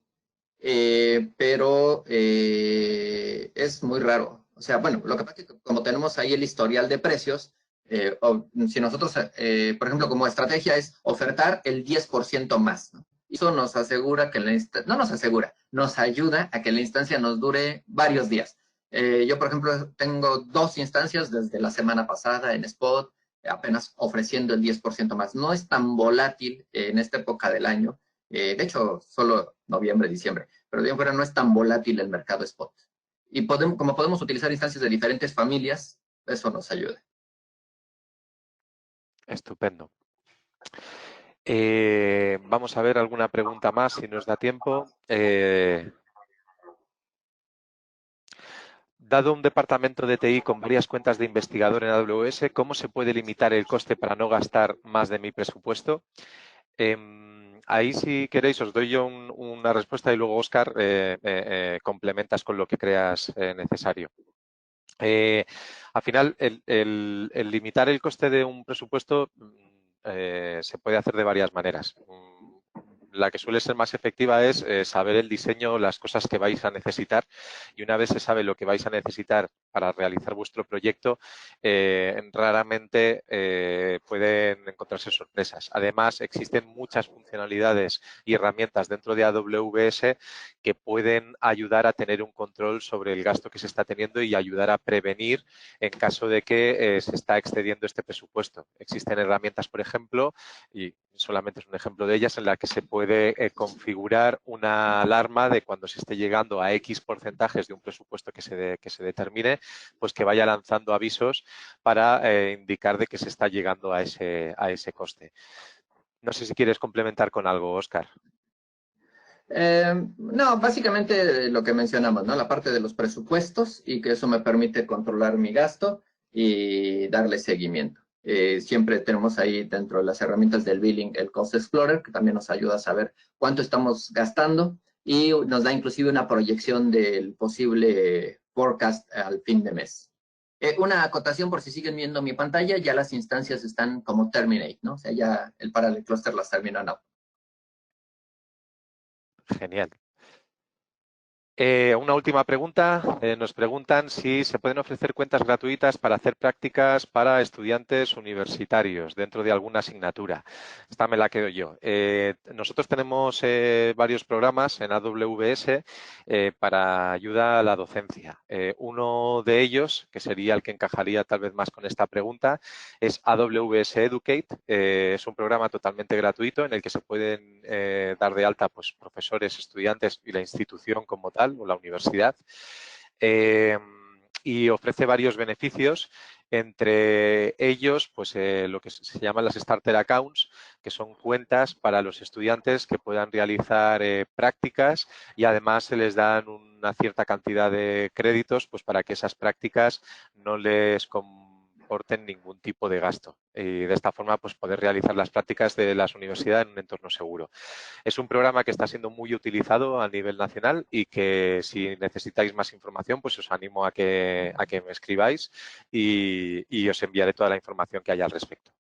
pero es muy raro. O sea, bueno, lo que pasa es que como tenemos ahí el historial de precios, si nosotros, por ejemplo, como estrategia es ofertar el 10% más, ¿no? Eso nos asegura que no nos asegura, nos ayuda a que la instancia nos dure varios días. Yo, por ejemplo, tengo 2 instancias desde la semana pasada en Spot, apenas ofreciendo el 10% más. No es tan volátil en esta época del año. De hecho, solo noviembre, diciembre, pero de fuera no es tan volátil el mercado spot. Y como podemos utilizar instancias de diferentes familias, eso nos ayuda. Estupendo. Vamos a ver alguna pregunta más, si nos da tiempo. Dado un departamento de TI con varias cuentas de investigador en AWS, ¿cómo se puede limitar el coste para no gastar más de mi presupuesto? Ahí, si queréis, os doy yo una respuesta y luego, Óscar, complementas con lo que creas necesario. Al final, el limitar el coste de un presupuesto se puede hacer de varias maneras. La que suele ser más efectiva es saber el diseño, las cosas que vais a necesitar, y una vez se sabe lo que vais a necesitar para realizar vuestro proyecto, raramente pueden encontrarse sorpresas. Además, existen muchas funcionalidades y herramientas dentro de AWS que pueden ayudar a tener un control sobre el gasto que se está teniendo y ayudar a prevenir en caso de que se está excediendo este presupuesto. Existen herramientas, por ejemplo, y solamente es un ejemplo de ellas, en la que se puede configurar una alarma de cuando se esté llegando a X porcentajes de un presupuesto que se determine, pues que vaya lanzando avisos para indicar de que se está llegando a ese coste. No sé si quieres complementar con algo, Óscar. No, básicamente lo que mencionamos, ¿no? La parte de los presupuestos y que eso me permite controlar mi gasto y darle seguimiento. Siempre tenemos ahí dentro de las herramientas del billing el Cost Explorer, que también nos ayuda a saber cuánto estamos gastando y nos da inclusive una proyección del posible forecast al fin de mes. Una acotación por si siguen viendo mi pantalla, ya las instancias están como terminate, ¿no? O sea, ya el Parallel Cluster las terminó, ¿no? Genial. Una última pregunta. Nos preguntan si se pueden ofrecer cuentas gratuitas para hacer prácticas para estudiantes universitarios dentro de alguna asignatura. Esta me la quedo yo. Nosotros tenemos varios programas en AWS para ayuda a la docencia. Uno de ellos, que sería el que encajaría tal vez más con esta pregunta, es AWS Educate. Es un programa totalmente gratuito en el que se pueden dar de alta pues, profesores, estudiantes y la institución como tal, o la universidad, y ofrece varios beneficios, entre ellos pues lo que se llaman las starter accounts, que son cuentas para los estudiantes que puedan realizar prácticas, y además se les dan una cierta cantidad de créditos pues para que esas prácticas no les comporten ningún tipo de gasto, y de esta forma pues poder realizar las prácticas de las universidades en un entorno seguro. Es un programa que está siendo muy utilizado a nivel nacional y que si necesitáis más información, pues os animo a que me escribáis y os enviaré toda la información que haya al respecto.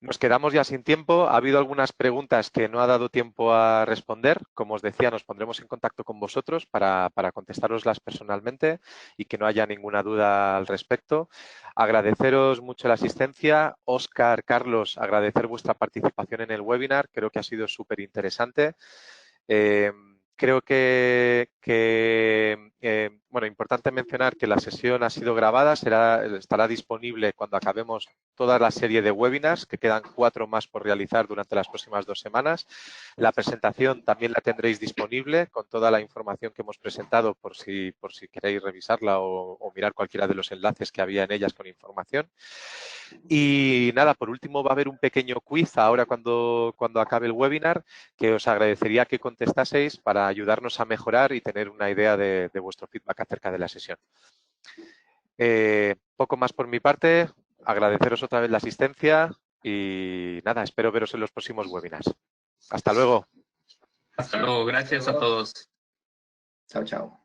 Nos quedamos ya sin tiempo. Ha habido algunas preguntas que no ha dado tiempo a responder. Como os decía, nos pondremos en contacto con vosotros para contestaroslas personalmente y que no haya ninguna duda al respecto. Agradeceros mucho la asistencia. Óscar, Carlos, agradecer vuestra participación en el webinar. Creo que ha sido súper interesante. Creo que bueno, importante mencionar que la sesión ha sido grabada, estará disponible cuando acabemos toda la serie de webinars, que quedan 4 más por realizar durante las próximas 2 semanas. La presentación también la tendréis disponible con toda la información que hemos presentado por si queréis revisarla o mirar cualquiera de los enlaces que había en ellas con información. Y nada, por último va a haber un pequeño quiz ahora cuando acabe el webinar, que os agradecería que contestaseis para ayudarnos a mejorar y tener una idea de vuestro feedback acerca de la sesión. Poco más por mi parte, agradeceros otra vez la asistencia y nada, espero veros en los próximos webinars. Hasta luego. Hasta luego, gracias a todos. Chao, chao.